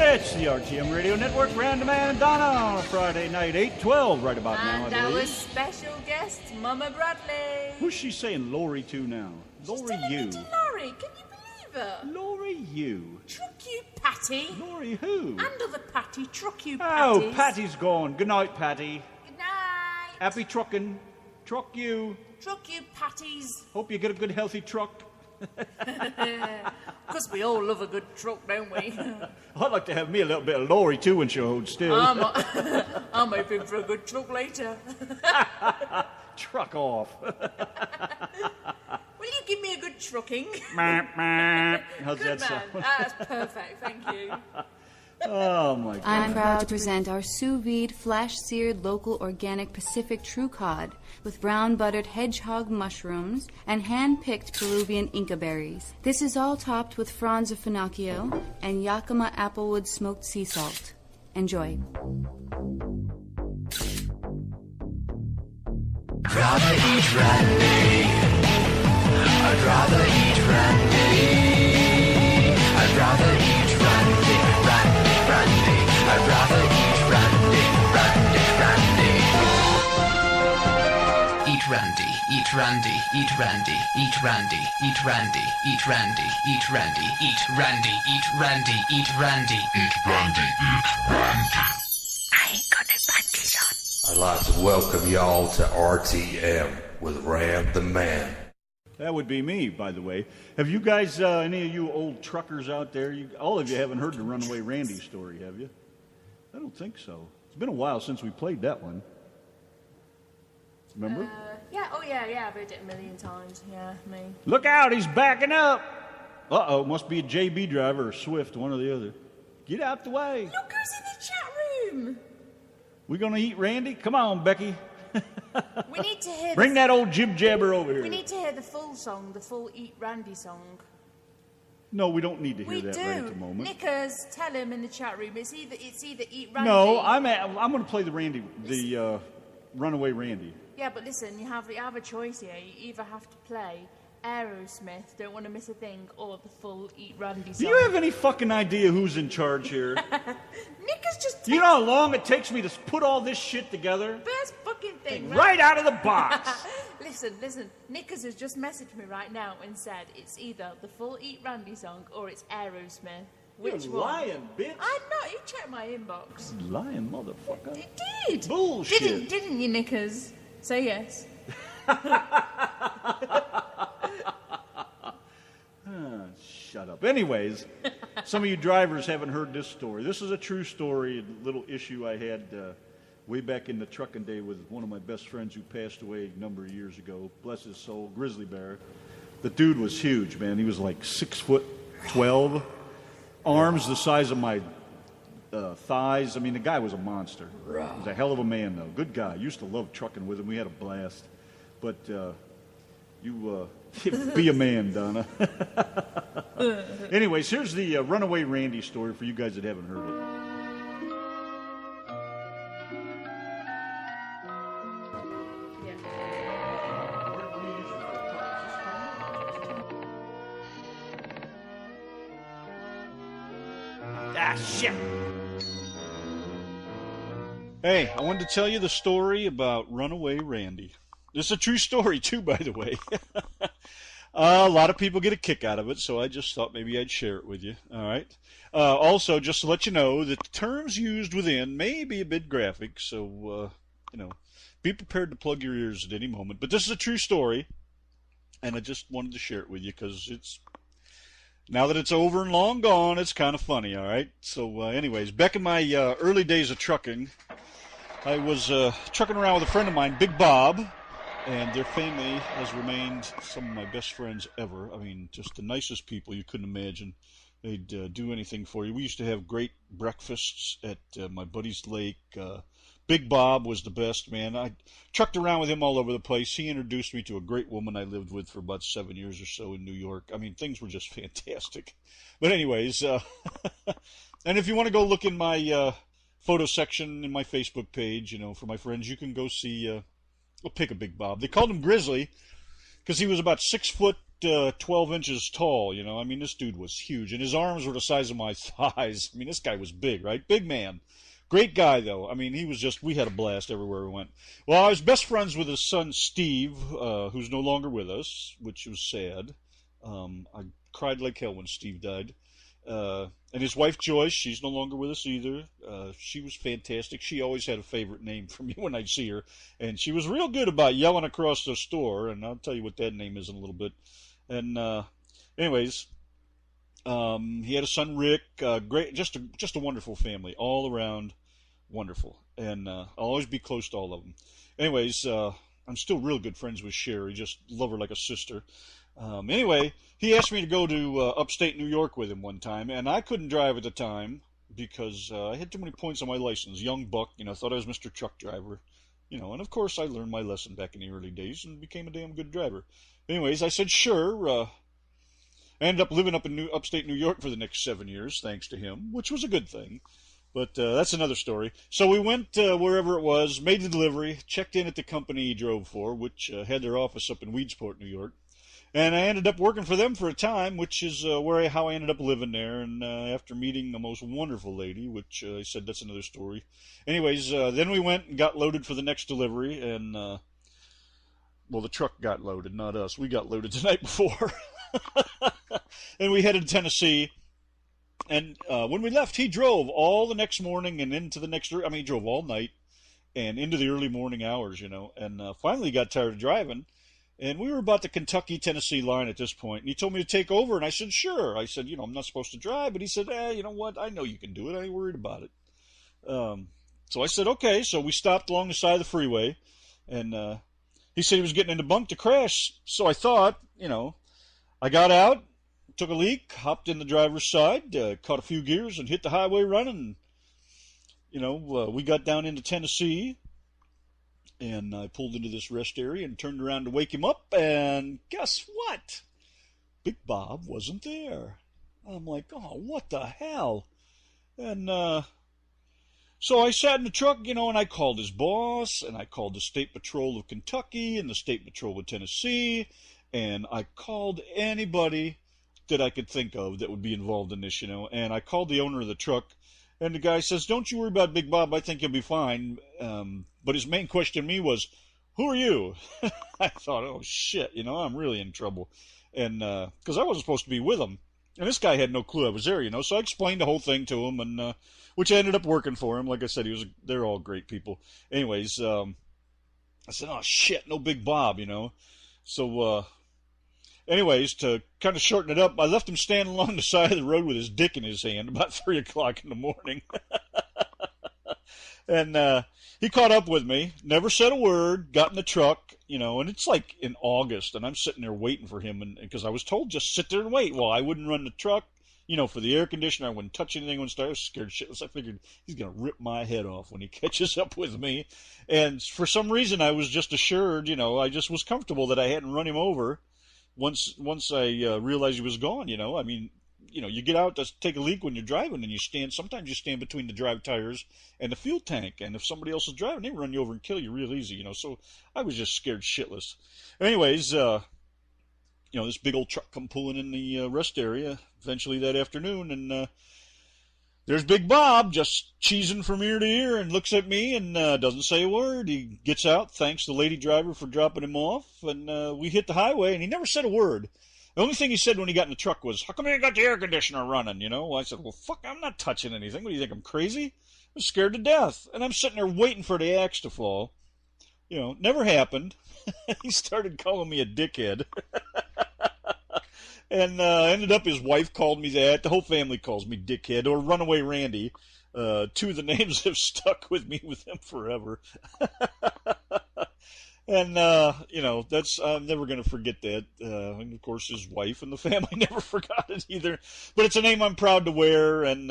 [SPEAKER 3] It's the RTM Radio Network, Random and Donna on a Friday night, 8:12, right about now, I
[SPEAKER 4] And
[SPEAKER 3] believe.
[SPEAKER 4] our special guest, Mama Bradley.
[SPEAKER 3] Who's she saying Lori to now? Lori, you.
[SPEAKER 4] Lori, can you believe her?
[SPEAKER 3] Lori, you.
[SPEAKER 4] Truck you, Patty.
[SPEAKER 3] Lori, who?
[SPEAKER 4] And other Patty, truck you, Patty.
[SPEAKER 3] Oh, Patty's gone. Good night, Patty.
[SPEAKER 4] Good night.
[SPEAKER 3] Happy trucking. Truck you.
[SPEAKER 4] Truck you, Patties.
[SPEAKER 3] Hope you get a good, healthy truck.
[SPEAKER 4] Because we all love a good truck, don't we?
[SPEAKER 3] I'd like to have me a little bit of Lori, too, when she holds still.
[SPEAKER 4] I'm hoping for a good truck later.
[SPEAKER 3] Truck off.
[SPEAKER 4] Will you give me a good trucking?
[SPEAKER 3] How's
[SPEAKER 4] Good
[SPEAKER 3] that sound?
[SPEAKER 4] man. That's perfect, thank you.
[SPEAKER 3] Oh, my God.
[SPEAKER 15] I'm proud to present our sous vide, flash-seared, local, organic Pacific true cod with brown-buttered hedgehog mushrooms and hand-picked Peruvian Inca berries. This is all topped with fronds of finocchio and Yakima applewood smoked sea salt. Enjoy.
[SPEAKER 16] Rather eat Randy. I'd rather eat Randy. I'd rather eat Randy. Randy. I'd rather eat Randy. Randy.
[SPEAKER 17] Eat Randy, eat Randy, eat Randy, eat Randy, eat Randy, eat Randy, eat Randy, eat Randy, eat Randy, eat Randy, eat Randy, eat Randy.
[SPEAKER 16] I ain't got no panties on.
[SPEAKER 18] I'd like to welcome y'all to RTM with Ram the Man.
[SPEAKER 3] That would be me, by the way. Have you guys, any of you old truckers out there, all of you haven't heard the Runaway Randy story, have you? I don't think so. It's been a while since we played that one. Remember?
[SPEAKER 4] Yeah, I've heard it a million times. Yeah, me.
[SPEAKER 3] Look out, he's backing up. Uh-oh, must be a JB driver or Swift, one or the other. Get out the way.
[SPEAKER 4] Look who's in the chat room.
[SPEAKER 3] We gonna eat Randy? Come on, Becky.
[SPEAKER 4] We need to hear.
[SPEAKER 3] Bring that old jib jabber over here.
[SPEAKER 4] We need to hear the full song, the full Eat Randy song.
[SPEAKER 3] No, we don't need to hear
[SPEAKER 4] We
[SPEAKER 3] that
[SPEAKER 4] do.
[SPEAKER 3] right at the moment.
[SPEAKER 4] Nickers, tell him in the chat room. It's either Eat Randy.
[SPEAKER 3] No, I'm going to play the Runaway Randy.
[SPEAKER 4] Yeah, but listen, you have a choice here. You either have to play Aerosmith, Don't Want to Miss a Thing, or the full Eat Randy song.
[SPEAKER 3] Do you have any fucking idea who's in charge here?
[SPEAKER 4] Nickers just.
[SPEAKER 3] Do you know how long it takes me to put all this shit together?
[SPEAKER 4] First fucking thing.
[SPEAKER 3] Right out of the box.
[SPEAKER 4] Listen. Nickers has just messaged me right now and said it's either the full Eat Randy song or it's Aerosmith. Which
[SPEAKER 3] You're
[SPEAKER 4] one?
[SPEAKER 3] lying, bitch.
[SPEAKER 4] I'm not. You check my inbox.
[SPEAKER 3] Lying motherfucker.
[SPEAKER 4] It did.
[SPEAKER 3] Bullshit.
[SPEAKER 4] Didn't you, Nickers? Say yes.
[SPEAKER 3] Shut up. Anyways, some of you drivers haven't heard this story. This is a true story, a little issue I had way back in the trucking day with one of my best friends who passed away a number of years ago. Bless his soul, Grizzly Bear. The dude was huge, man. He was like 6'12", arms the size of my thighs. I mean, the guy was a monster. He was a hell of a man, though. Good guy. Used to love trucking with him. We had a blast. But you be a man, Donna. Anyways, here's the Runaway Randy story for you guys that haven't heard it. Ah, shit. Hey, I wanted to tell you the story about Runaway Randy. This is a true story, too, by the way. A lot of people get a kick out of it, so I just thought maybe I'd share it with you. All right. Also, just to let you know that the terms used within may be a bit graphic, so, be prepared to plug your ears at any moment. But this is a true story, and I just wanted to share it with you because it's... Now that it's over and long gone, it's kind of funny, all right? So, anyways, back in my early days of trucking, I was trucking around with a friend of mine, Big Bob, and their family has remained some of my best friends ever. I mean, just the nicest people you couldn't imagine. They'd do anything for you. We used to have great breakfasts at my buddy's lake, Big Bob was the best, man. I trucked around with him all over the place. He introduced me to a great woman I lived with for about 7 years or so in New York. I mean, things were just fantastic. But anyways, and if you want to go look in my photo section in my Facebook page, for my friends, you can go see a pic of Big Bob. They called him Grizzly because he was about 6 foot 12 inches tall. I mean, this dude was huge, and his arms were the size of my thighs. I mean, this guy was big, right? Big man. Great guy, though. I mean, we had a blast everywhere we went. Well, I was best friends with his son, Steve, who's no longer with us, which was sad. I cried like hell when Steve died. And his wife, Joyce, she's no longer with us either. She was fantastic. She always had a favorite name for me when I'd see her. And she was real good about yelling across the store, and I'll tell you what that name is in a little bit. And anyways, he had a son, Rick. Great, just a wonderful family, all around wonderful. And I'll always be close to all of them. Anyways, I'm still real good friends with Sherry. Just love her like a sister. Anyway, he asked me to go to upstate New York with him one time, and I couldn't drive at the time because I had too many points on my license. Young buck, thought I was Mr. Truck Driver, and of course I learned my lesson back in the early days and became a damn good driver. Anyways, I said sure. I ended up living up in upstate New York for the next 7 years, thanks to him, which was a good thing. But that's another story. So we went wherever it was, made the delivery, checked in at the company he drove for, which had their office up in Weedsport, New York. And I ended up working for them for a time, which is how I ended up living there. And after meeting a most wonderful lady, which I said that's another story. Anyways, then we went and got loaded for the next delivery. And, the truck got loaded, not us. We got loaded the night before. And we headed to Tennessee. And when we left, he drove all the next morning and into the next... he drove all night and into the early morning hours, And finally got tired of driving. And we were about the Kentucky-Tennessee line at this point. And he told me to take over, and I said, sure. I said, I'm not supposed to drive. But he said, you know what? I know you can do it. I ain't worried about it. So I said, okay. So we stopped along the side of the freeway. And he said he was getting in the bunk to crash. So I thought, I got out, took a leak, hopped in the driver's side, caught a few gears, and hit the highway running. We got down into Tennessee. And I pulled into this rest area and turned around to wake him up, and guess what? Big Bob wasn't there. I'm like, oh, what the hell? And so I sat in the truck, and I called his boss, and I called the State Patrol of Kentucky and the State Patrol of Tennessee, and I called anybody that I could think of that would be involved in this, and I called the owner of the truck. And the guy says, don't you worry about Big Bob, I think he'll be fine. But his main question to me was, who are you? I thought, oh, shit, I'm really in trouble. And because I wasn't supposed to be with him. And this guy had no clue I was there, So I explained the whole thing to him, and which ended up working for him. Like I said, they're all great people. Anyways, I said, oh, shit, no Big Bob, So, anyways, to kind of shorten it up, I left him standing along the side of the road with his dick in his hand about 3 o'clock in the morning. And he caught up with me, never said a word, got in the truck, and it's like in August, and I'm sitting there waiting for him, because I was told just sit there and wait. Well, I wouldn't run the truck, for the air conditioner. I wouldn't touch anything when it started. I was scared shitless. I figured he's going to rip my head off when he catches up with me. And for some reason, I was just assured, I just was comfortable that I hadn't run him over. Once I realized he was gone, you get out to take a leak when you're driving, and sometimes you stand between the drive tires and the fuel tank, and if somebody else is driving, they run you over and kill you real easy, so I was just scared shitless. Anyways, this big old truck come pulling in the rest area eventually that afternoon, and there's Big Bob just cheesing from ear to ear and looks at me and doesn't say a word. He gets out, thanks the lady driver for dropping him off, and we hit the highway, and he never said a word. The only thing he said when he got in the truck was, how come you ain't got the air conditioner running, I said, well, fuck, I'm not touching anything. What do you think, I'm crazy? I'm scared to death. And I'm sitting there waiting for the axe to fall. Never happened. He started calling me a dickhead. And ended up his wife called me that. The whole family calls me dickhead or runaway Randy. Two of the names have stuck with me with them forever. And, that's, I'm never going to forget that. And of course, his wife and the family never forgot it either. But it's a name I'm proud to wear. And,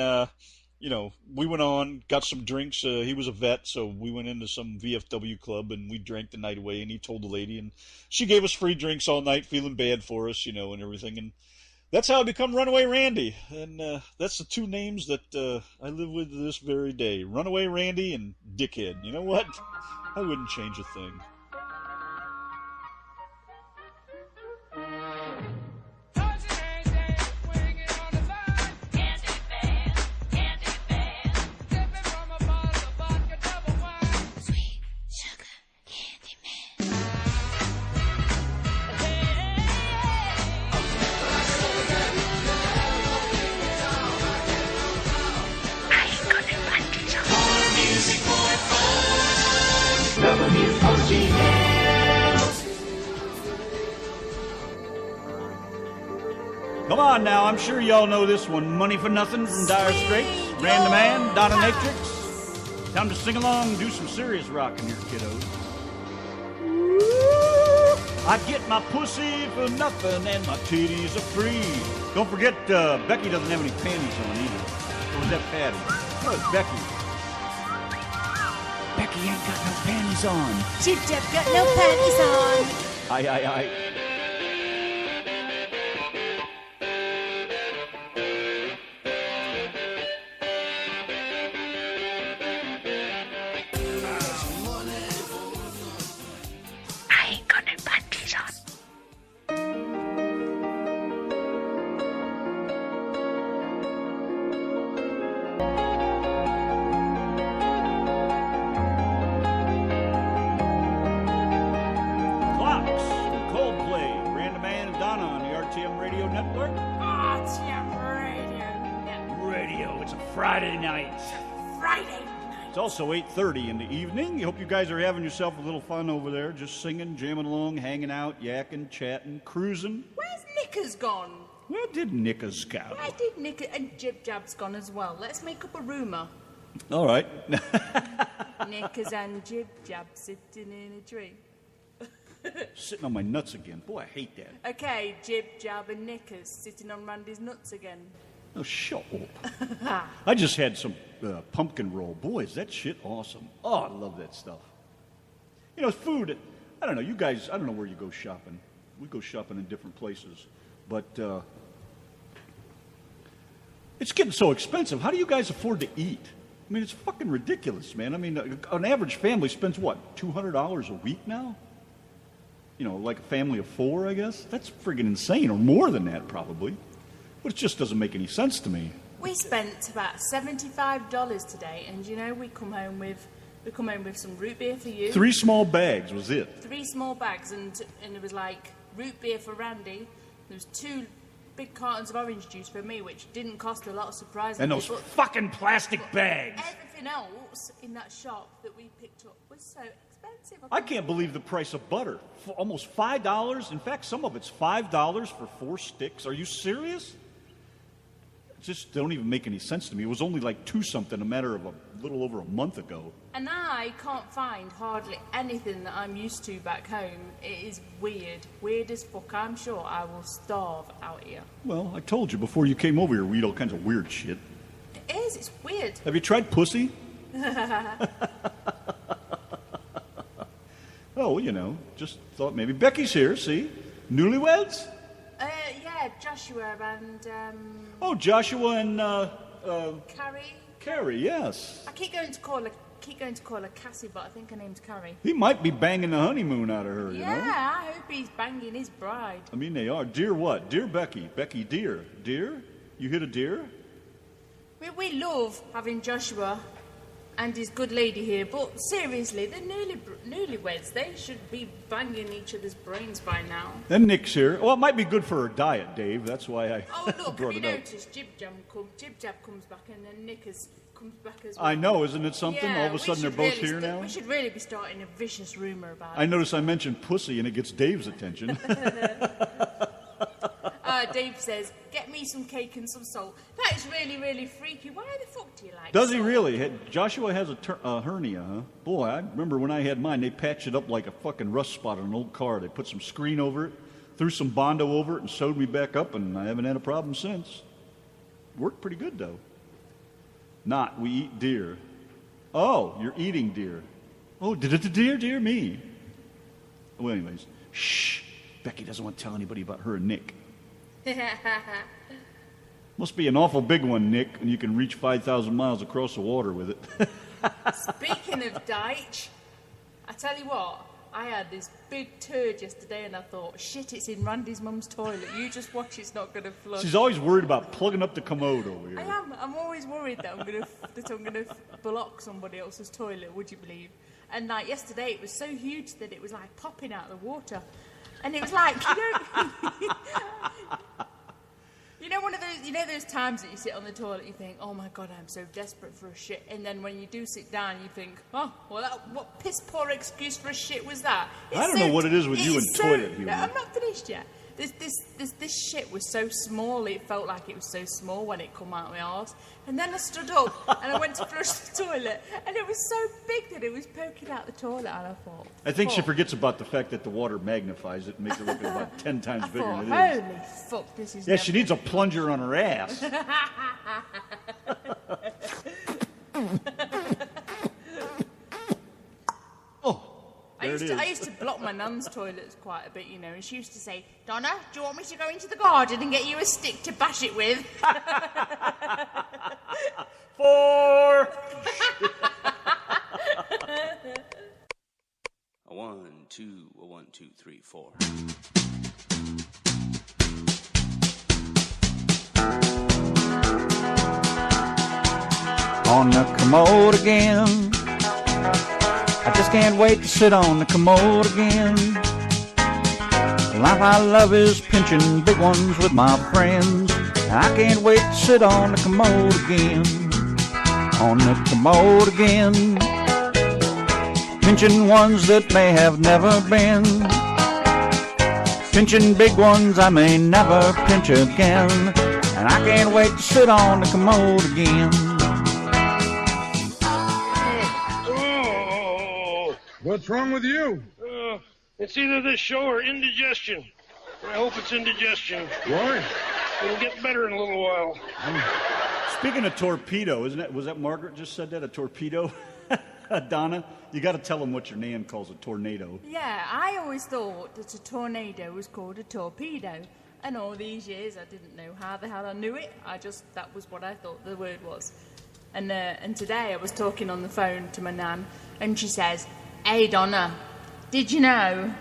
[SPEAKER 3] we went on, got some drinks. He was a vet, so we went into some VFW club and we drank the night away. And he told the lady, and she gave us free drinks all night, feeling bad for us, and everything. And that's how I become Runaway Randy. And that's the two names that I live with to this very day: Runaway Randy and Dickhead. You know what? I wouldn't change a thing. Come on now, I'm sure y'all know this one. Money for Nothing from Dire Straits, Random Man, Dominatrix. Time to sing along and do some serious rocking here, kiddos. I get my pussy for nothing and my titties are free. Don't forget, Becky doesn't have any panties on either. Or was that Patty? Oh, it's Becky.
[SPEAKER 13] Becky ain't got no panties on.
[SPEAKER 19] Chip Chap got no panties on.
[SPEAKER 3] Aye. Also 8:30 in the evening. Hope you guys are having yourself a little fun over there, just singing, jamming along, hanging out, yakking, chatting, cruising.
[SPEAKER 4] Where's Knickers gone?
[SPEAKER 3] Where did Knickers go?
[SPEAKER 4] Where did Knickers and Jib Jab's gone as well? Let's make up a rumour.
[SPEAKER 3] All right.
[SPEAKER 4] Knickers and Jib Jab sitting in a tree.
[SPEAKER 3] Sitting on my nuts again. Boy, I hate that.
[SPEAKER 4] Okay, Jib Jab and Knickers sitting on Randy's nuts again.
[SPEAKER 3] Oh, shut up. I just had some pumpkin roll. Boy, is that shit awesome. Oh, I love that stuff. Food, I don't know, you guys, I don't know where you go shopping. We go shopping in different places. But it's getting so expensive. How do you guys afford to eat? I mean, it's fucking ridiculous, man. I mean, an average family spends, what, $200 a week now? Like a family of four, I guess? That's friggin' insane, or more than that, probably. But it just doesn't make any sense to me.
[SPEAKER 4] We spent about $75 today, and we come home with some root beer for you.
[SPEAKER 3] 3 small bags was it?
[SPEAKER 4] 3 small bags, and it was like root beer for Randy. There was 2 big cartons of orange juice for me, which didn't cost a lot, surprisingly.
[SPEAKER 3] And those fucking plastic bags.
[SPEAKER 4] Everything else in that shop that we picked up was so expensive.
[SPEAKER 3] I can't believe the price of butter. For almost $5. In fact, some of it's $5 for 4 sticks. Are you serious? It just don't even make any sense to me. It was only like 2-something a matter of a little over a month ago.
[SPEAKER 4] And I can't find hardly anything that I'm used to back home. It is weird. Weird as fuck. I'm sure I will starve out here.
[SPEAKER 3] Well, I told you before you came over here, we eat all kinds of weird shit.
[SPEAKER 4] It is. It's weird.
[SPEAKER 3] Have you tried pussy? Oh, just thought maybe. Becky's here, see? Newlyweds?
[SPEAKER 4] Yeah, Joshua and,
[SPEAKER 3] Oh, Joshua and,
[SPEAKER 4] Carrie?
[SPEAKER 3] Carrie, yes.
[SPEAKER 4] I keep going to call her Cassie, but I think her name's Carrie.
[SPEAKER 3] He might be banging the honeymoon out of her, you know?
[SPEAKER 4] Yeah, I hope he's banging his bride.
[SPEAKER 3] I mean, they are. Dear what? Dear Becky. Becky, dear. Dear? You hit a deer?
[SPEAKER 4] We love having Joshua and his good lady here, but seriously, the newlyweds, they should be banging each other's brains by now.
[SPEAKER 3] And Nick's here. Well, it might be good for her diet, Dave. That's why I
[SPEAKER 4] look,
[SPEAKER 3] brought
[SPEAKER 4] have
[SPEAKER 3] it
[SPEAKER 4] you
[SPEAKER 3] up.
[SPEAKER 4] noticed Jib Jab comes back and then Nickers comes back as well.
[SPEAKER 3] I know, isn't it something?
[SPEAKER 4] Yeah,
[SPEAKER 3] all of a sudden they're both here now?
[SPEAKER 4] We should really be starting a vicious rumour about it.
[SPEAKER 3] I notice I mentioned pussy and it gets Dave's attention.
[SPEAKER 4] Dave says, get me some cake and some salt. That is really, really freaky. Why the fuck do you like
[SPEAKER 3] Does
[SPEAKER 4] salt?
[SPEAKER 3] he really? Joshua has a hernia, huh? Boy, I remember when I had mine, they patched it up like a fucking rust spot on an old car. They put some screen over it, threw some Bondo over it, and sewed me back up, and I haven't had a problem since. Worked pretty good, though. Not, we eat deer. Oh, you're eating deer. Oh, dear me. Well, anyways, shh. Becky doesn't want to tell anybody about her and Nick. Must be an awful big one, Nick, and you can reach 5,000 miles across the water with it.
[SPEAKER 4] Speaking of Deitch, I tell you what, I had this big turd yesterday and I thought, shit, it's in Randy's mum's toilet. You just watch, it's not going to flush.
[SPEAKER 3] She's always worried about plugging up the commode over here.
[SPEAKER 4] I am. I'm always worried that I'm going to block somebody else's toilet, would you believe? And like yesterday, it was so huge that it was like popping out of the water. And it was like, you know, one of those, those times that you sit on the toilet, you think, oh my God, I'm so desperate for a shit. And then when you do sit down, you think, oh, well, what piss poor excuse for a shit was that?
[SPEAKER 3] I don't know what it is with you and toilet humor.
[SPEAKER 4] No, I'm not finished yet. This shit was so small, it felt like it was so small when it come out of my arse. And then I stood up and I went to flush the toilet, and it was so big that it was poking out the toilet, and I thought...
[SPEAKER 3] I think she forgets about the fact that the water magnifies it and makes it look about 10 times bigger than it is.
[SPEAKER 4] Holy fuck, this is...
[SPEAKER 3] Yeah, she needs a plunger on her ass.
[SPEAKER 4] I used to block my nan's toilets quite a bit, and she used to say, Donna, do you want me to go into the garden and get you a stick to bash it with?
[SPEAKER 3] 4.
[SPEAKER 20] A 1, 2, a 1, 2, 3, 4.
[SPEAKER 21] On the commode again. I just can't wait to sit on the commode again. The life I love is pinching big ones with my friends. I can't wait to sit on the commode again. On the commode again. Pinching ones that may have never been. Pinching big ones I may never pinch again. And I can't wait to sit on the commode again.
[SPEAKER 22] What's wrong with you?
[SPEAKER 23] It's either this show or indigestion. I hope it's indigestion.
[SPEAKER 22] Why?
[SPEAKER 23] It'll get better in a little while.
[SPEAKER 3] Speaking of torpedo, was that Margaret just said that, a torpedo? Donna, you got to tell them what your nan calls a tornado.
[SPEAKER 4] Yeah, I always thought that a tornado was called a torpedo. And all these years, I didn't know how the hell I knew it. That was what I thought the word was. And today I was talking on the phone to my nan, and she says, hey, Donna, did you know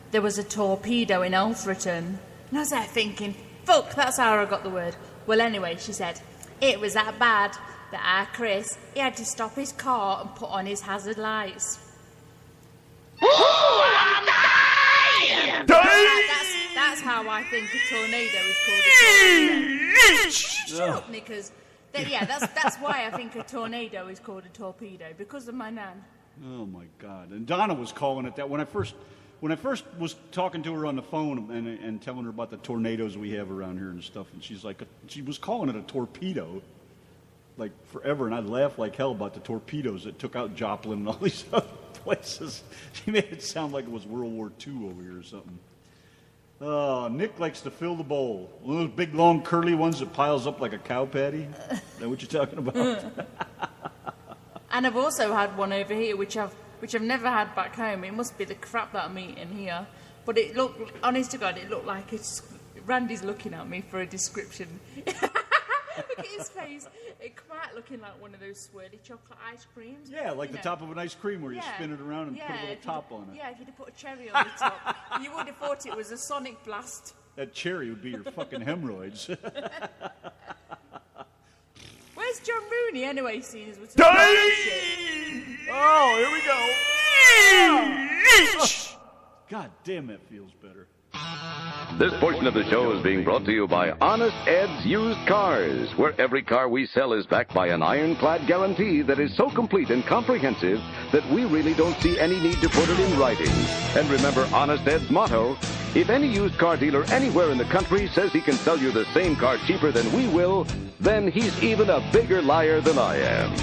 [SPEAKER 4] there was a torpedo in Alfreton? And I was there thinking, fuck, that's how I got the word. Well, anyway, she said, it was that bad that our Chris, he had to stop his car and put on his hazard lights. That's how I think a tornado is called a torpedo. Shut up, Nickers. That's why I think a tornado is called a torpedo, because of my nan.
[SPEAKER 3] Oh my God! And Donna was calling it that when I first was talking to her on the phone and telling her about the tornadoes we have around here and stuff, and she's like, she was calling it a torpedo, like forever, and I laughed like hell about the torpedoes that took out Joplin and all these other places. She made it sound like it was World War II over here or something. Nick likes to fill the bowl. One of those big, long, curly ones that piles up like a cow patty. Is that what you're talking about?
[SPEAKER 4] And I've also had one over here, which I've never had back home. It must be the crap that I'm eating here. But it looked, honest to God, it looked like Randy's looking at me for a description. Look at his face. It come out looking like one of those swirly chocolate ice creams.
[SPEAKER 3] Yeah, like the top of an ice cream where you spin it around and put a little top on it.
[SPEAKER 4] Yeah, if you'd have put a cherry on the top, you would have thought it was a sonic blast.
[SPEAKER 3] That cherry would be your fucking hemorrhoids.
[SPEAKER 4] Where's John Rooney anyway, seeing as we're talking about shit?
[SPEAKER 3] Oh, here we go. God damn, that feels better.
[SPEAKER 24] This portion of the show is being brought to you by Honest Ed's Used Cars, where every car we sell is backed by an ironclad guarantee that is so complete and comprehensive that we really don't see any need to put it in writing. And remember Honest Ed's motto, if any used car dealer anywhere in the country says he can sell you the same car cheaper than we will, then he's even a bigger liar than I am.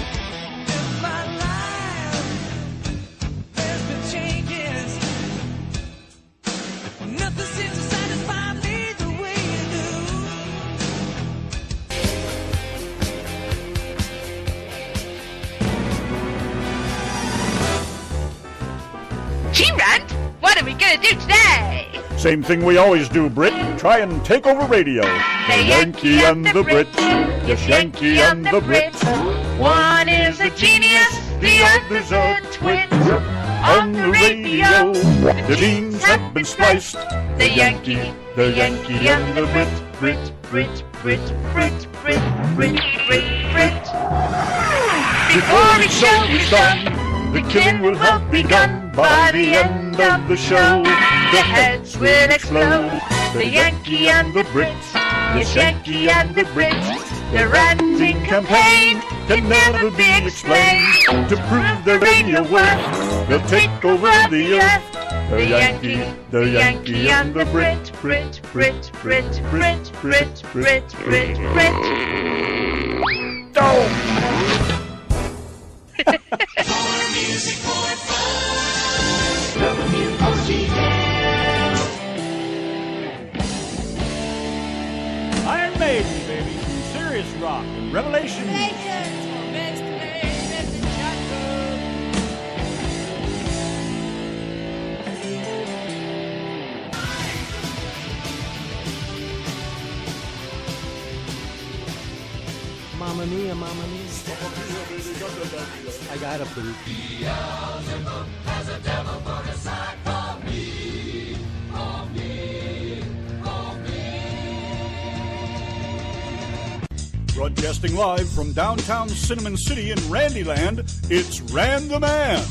[SPEAKER 1] G-Rand, what are we gonna do today?
[SPEAKER 3] Same thing we always do, Brit. Try and take over radio.
[SPEAKER 1] The Yankee and the Brit.
[SPEAKER 3] Yes, Yankee and the Brit.
[SPEAKER 1] One is a genius, the other's a twit. On the radio, the beans have been spliced. The Yankee and the Brit. Brit, Brit, Brit, Brit, Brit, Brit, Brit, Brit. Before the show is done, the killing will have begun. By the end of the show, the heads will explode. The Yankee and the Brit. Yes, Yankee and the Brit. The ranting campaign can never be explained. To prove their radio worth, they'll take over the earth. The Yankee and the Brit. Brit, Brit, Brit, Brit, Brit, Brit, Brit, Brit.
[SPEAKER 16] More music, more fun. WOGN.
[SPEAKER 3] Iron Maiden, baby. Some serious rock and Revelation.
[SPEAKER 5] Mamma mia, mamma mia. I gotta poop.
[SPEAKER 16] Beelzebub has a devil put aside for me, for me, for me.
[SPEAKER 3] Broadcasting live from downtown Cinnamon City in Randyland, it's Rand the Man.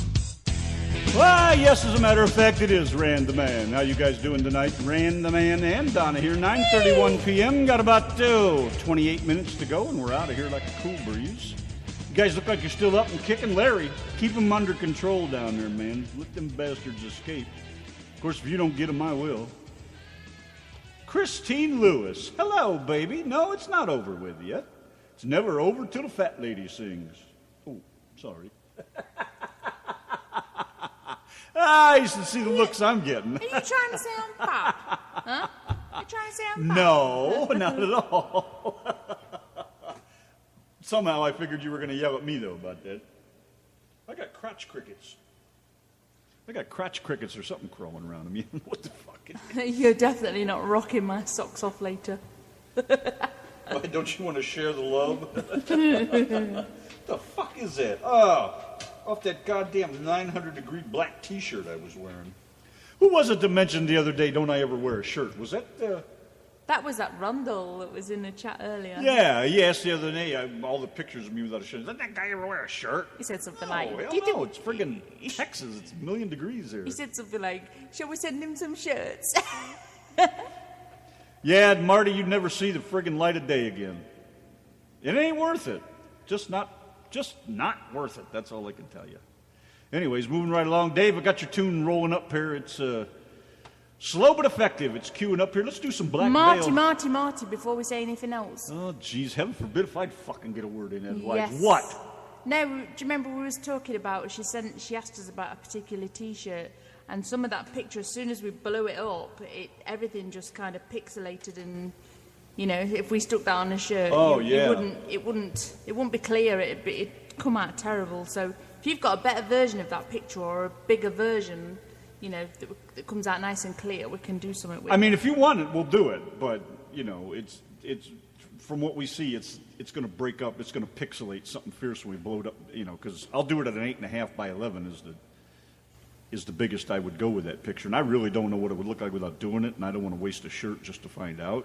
[SPEAKER 3] Why, yes, as a matter of fact, it is Rand the Man. How you guys doing tonight? Rand the Man and Donna here, 9:31 p.m. Got about 28 minutes to go, and we're out of here like a cool breeze. You guys look like you're still up and kicking. Larry, keep them under control down there, man. Let them bastards escape. Of course, if you don't get them, I will. Christine Lewis. Hello, baby. No, it's not over with yet. It's never over till the fat lady sings. Oh, sorry. I should see the looks I'm getting.
[SPEAKER 4] Are you trying to say I'm fat? Huh? Are you trying to say I'm fat?
[SPEAKER 3] No, not at all. Somehow I figured you were going to yell at me, though, about that. I got crotch crickets. I got crotch crickets or something crawling around me. What the fuck is that?
[SPEAKER 4] You're definitely not rocking my socks off later.
[SPEAKER 3] Why, don't you want to share the love? The fuck is that? Oh, off that goddamn 900-degree black T-shirt I was wearing. Who was it that mentioned the other day, don't I ever wear a shirt? Was that...
[SPEAKER 4] That was that Rundle that was in the chat earlier.
[SPEAKER 3] Yeah, yes, the other day, all the pictures of me without a shirt. Did that guy ever wear a shirt?
[SPEAKER 4] He said something
[SPEAKER 3] Oh,
[SPEAKER 4] like...
[SPEAKER 3] hell no, it's friggin' Texas. It's a million degrees there.
[SPEAKER 4] He said something like, shall we send him some shirts?
[SPEAKER 3] Yeah, Marty, you'd never see the friggin' light of day again. It ain't worth it. Just not worth it. That's all I can tell you. Anyways, moving right along. Dave, I got your tune rolling up here. It's slow but effective. It's queuing up here. Let's do some Black Veil.
[SPEAKER 4] Marty, before we say anything else.
[SPEAKER 3] Oh, jeez, heaven forbid if I'd fucking get a word in edgewise.
[SPEAKER 4] Yes.
[SPEAKER 3] What?
[SPEAKER 4] No, do you remember we was talking about, she asked us about a particular T-shirt, and some of that picture, as soon as we blew it up, everything just kind of pixelated, and, you know, if we stuck that on a shirt, it wouldn't be clear, it'd come out terrible. So if you've got a better version of that picture or a bigger version, you know, that comes out nice and clear, we can do something with it.
[SPEAKER 3] I mean, if you want it, we'll do it, but, you know, it's from what we see, it's going to break up, it's going to pixelate something fierce when we blow it up, you know, because I'll do it at an 8.5 by 11 is the biggest I would go with that picture, and I really don't know what it would look like without doing it, and I don't want to waste a shirt just to find out.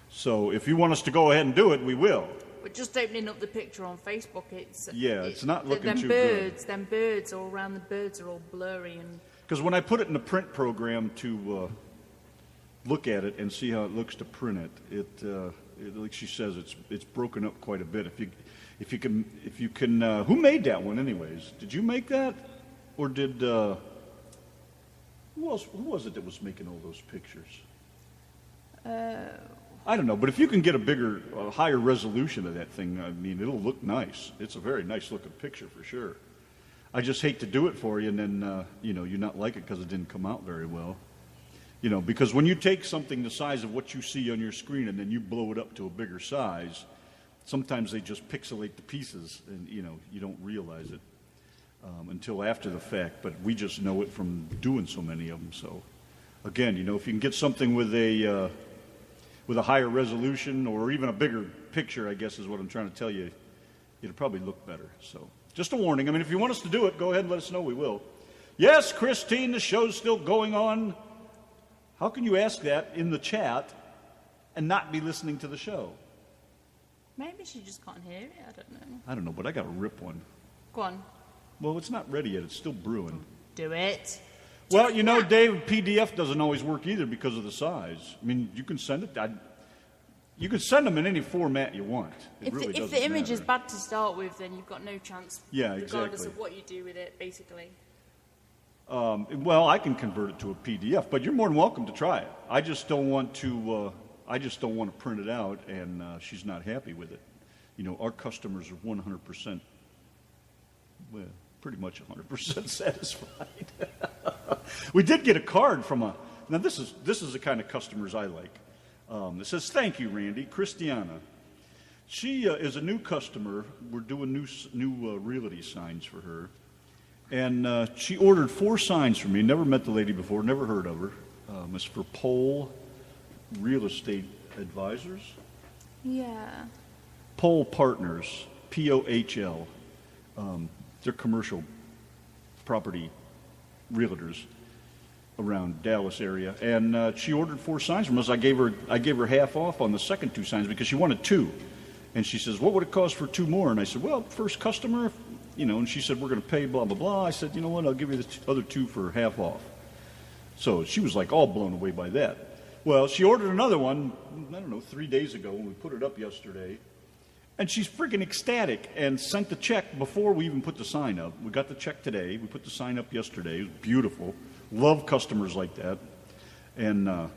[SPEAKER 3] So if you want us to go ahead and do it, we will.
[SPEAKER 4] But just opening up the picture on Facebook, it's
[SPEAKER 3] not looking too good.
[SPEAKER 4] Them birds all around the birds are all blurry, and
[SPEAKER 3] because when I put it in the print program to look at it and see how it looks to print it, like she says, it's broken up quite a bit. If you can, who made that one, anyways? Did you make that, or did who was it that was making all those pictures? I don't know, but if you can get a higher resolution of that thing, I mean, it'll look nice. It's a very nice looking picture for sure. I just hate to do it for you, and then you not like it because it didn't come out very well. You know, because when you take something the size of what you see on your screen and then you blow it up to a bigger size, sometimes they just pixelate the pieces, and you don't realize it. until after the fact, but we just know it from doing so many of them. So, again, if you can get something with a higher resolution or even a bigger picture, I guess is what I'm trying to tell you, it'll probably look better. So, just a warning. I mean, if you want us to do it, go ahead and let us know. We will. Yes, Christine, the show's still going on. How can you ask that in the chat and not be listening to the show?
[SPEAKER 4] Maybe she just can't hear it.
[SPEAKER 3] I don't know, but I got to rip one.
[SPEAKER 4] Go on.
[SPEAKER 3] Well, it's not ready yet. It's still brewing.
[SPEAKER 4] Do it.
[SPEAKER 3] Well, Dave, PDF doesn't always work either because of the size. I mean, you can send it. You can send them in any format you want. If
[SPEAKER 4] the image is bad to start with, then you've got no chance.
[SPEAKER 3] Yeah,
[SPEAKER 4] regardless of what you do with it, basically.
[SPEAKER 3] Well, I can convert it to a PDF, but you're more than welcome to try it. I just don't want to. I just don't want to print it out, and she's not happy with it. Our customers are 100%. Well, pretty much 100% satisfied. We did get a card from a. Now this is the kind of customers I like. It says, "Thank you, Randy." Christiana. She is a new customer. We're doing new realty signs for her. And she ordered 4 signs from me. Never met the lady before, never heard of her. It's for Pole Real Estate Advisors.
[SPEAKER 4] Yeah.
[SPEAKER 3] Pole Partners, POHL. They're commercial property realtors around Dallas area. And she ordered 4 signs from us. I gave her half off on the second 2 signs because she wanted 2. And she says, "What would it cost for 2 more?" And I said, "Well, first customer, and she said, "We're going to pay blah, blah, blah." I said, "You know what, I'll give you the other 2 for half off." So she was like all blown away by that. Well, she ordered another one, 3 days ago when we put it up yesterday. And she's freaking ecstatic and sent the check before we even put the sign up. We got the check today. We put the sign up yesterday. It was beautiful. Love customers like that. And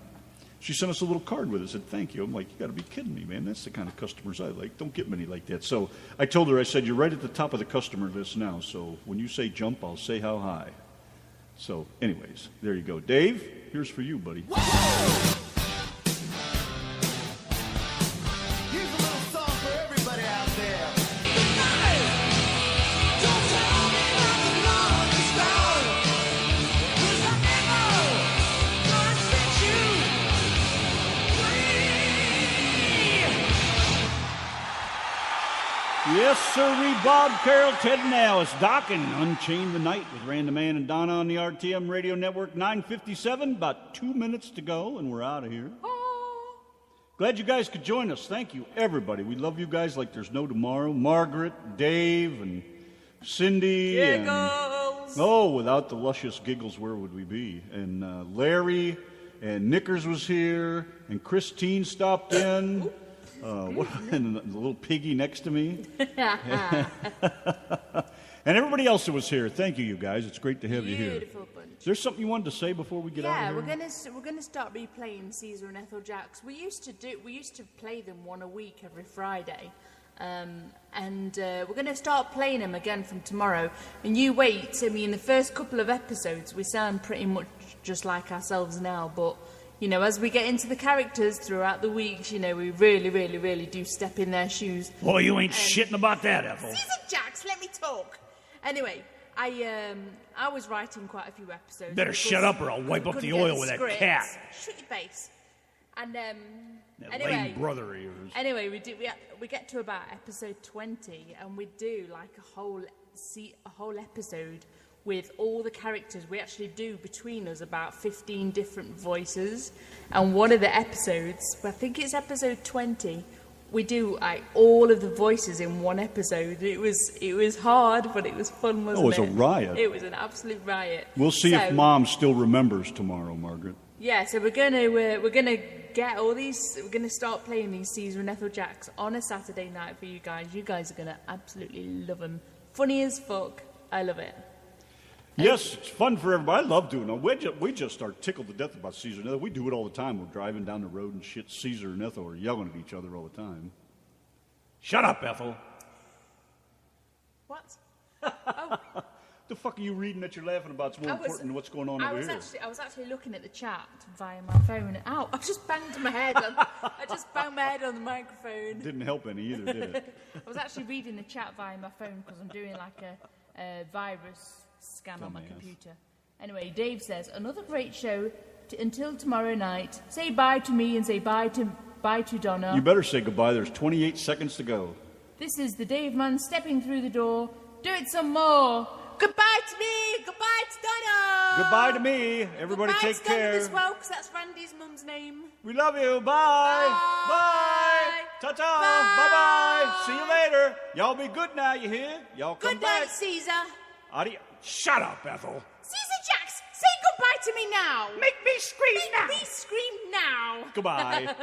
[SPEAKER 3] she sent us a little card with it. Said, "Thank you." I'm like, "You got to be kidding me, man. That's the kind of customers I like. Don't get many like that." So I told her, I said, "You're right at the top of the customer list now. So when you say jump, I'll say how high." So anyways, there you go. Dave, here's for you, buddy. Yes, sirree, Bob Carroll, Ted and Alice, Doc, and Unchained the Night with Random Man and Donna on the RTM Radio Network, 9:57, about 2 minutes to go, and we're out of here. Glad you guys could join us. Thank you, everybody. We love you guys like there's no tomorrow. Margaret, Dave, and Cindy.
[SPEAKER 4] Giggles!
[SPEAKER 3] Without the luscious giggles, where would we be? And Larry, and Knickers was here, and Christine stopped in. And the little piggy next to me. And everybody else that was here. Thank you guys. It's great to have you here.
[SPEAKER 4] Beautiful bunch.
[SPEAKER 3] Is there something you wanted to say before we get out of here?
[SPEAKER 4] Yeah, we're gonna start replaying Caesar and Ethel Jacks. We used to play them one a week every Friday. And we're going to start playing them again from tomorrow. And you wait. I mean, the first couple of episodes, we sound pretty much just like ourselves now, but as we get into the characters throughout the weeks, we really, really, really do step in their shoes.
[SPEAKER 13] Boy, you ain't shitting about that, Ethel.
[SPEAKER 4] Caesar Jacks, let me talk. Anyway, I was writing quite a few episodes.
[SPEAKER 13] Better shut up or I'll wipe up the oil with that cat.
[SPEAKER 4] Shut your face. And
[SPEAKER 13] that
[SPEAKER 4] anyway,
[SPEAKER 13] lame brother of yours.
[SPEAKER 4] Anyway, we get to about episode 20, and we do like a whole episode with all the characters. We actually do between us about 15 different voices, and one of the episodes, I think it's episode 20, we do all of the voices in one episode. It was hard, but it was fun, wasn't it?
[SPEAKER 3] Oh, it was a riot.
[SPEAKER 4] It was an absolute riot.
[SPEAKER 3] We'll see if Mom still remembers tomorrow, Margaret.
[SPEAKER 4] Yeah, so we're gonna get all these. We're gonna start playing these Caesar and Ethel Jacks on a Saturday night for you guys. You guys are gonna absolutely love them. Funny as fuck. I love it.
[SPEAKER 3] Yes, it's fun for everybody. I love doing it. We just are tickled to death about Caesar and Ethel. We do it all the time. We're driving down the road and shit. Caesar and Ethel are yelling at each other all the time.
[SPEAKER 13] Shut up, Ethel.
[SPEAKER 4] What? Oh.
[SPEAKER 3] The fuck are you reading that you're laughing about? It's more important than what's going on over here.
[SPEAKER 4] I was actually looking at the chat via my phone. Ow! I just banged my head. I just banged my head on the microphone.
[SPEAKER 3] Didn't help any either, did it?
[SPEAKER 4] I was actually reading the chat via my phone because I'm doing like a virus scan on my computer. Anyway, Dave says, another great show until tomorrow night. Say bye to me and say bye to Donna.
[SPEAKER 3] You better say goodbye. There's 28 seconds to go.
[SPEAKER 4] This is the Dave man stepping through the door. Do it some more. Goodbye to me. Goodbye to Donna.
[SPEAKER 3] Goodbye to me. Everybody
[SPEAKER 4] goodbye
[SPEAKER 3] take
[SPEAKER 4] to Donna
[SPEAKER 3] care.
[SPEAKER 4] as well, because that's Randy's mum's name.
[SPEAKER 3] We love you. Bye. Bye. Ta-ta. Bye-bye. See you later. Y'all be good now, you hear? Y'all come
[SPEAKER 19] Good
[SPEAKER 3] back.
[SPEAKER 19] night, Caesar.
[SPEAKER 3] Adios. Shut up, Ethel.
[SPEAKER 19] Caesar Jax, say goodbye to me now.
[SPEAKER 14] Make me scream now.
[SPEAKER 19] Make me scream now.
[SPEAKER 3] Goodbye.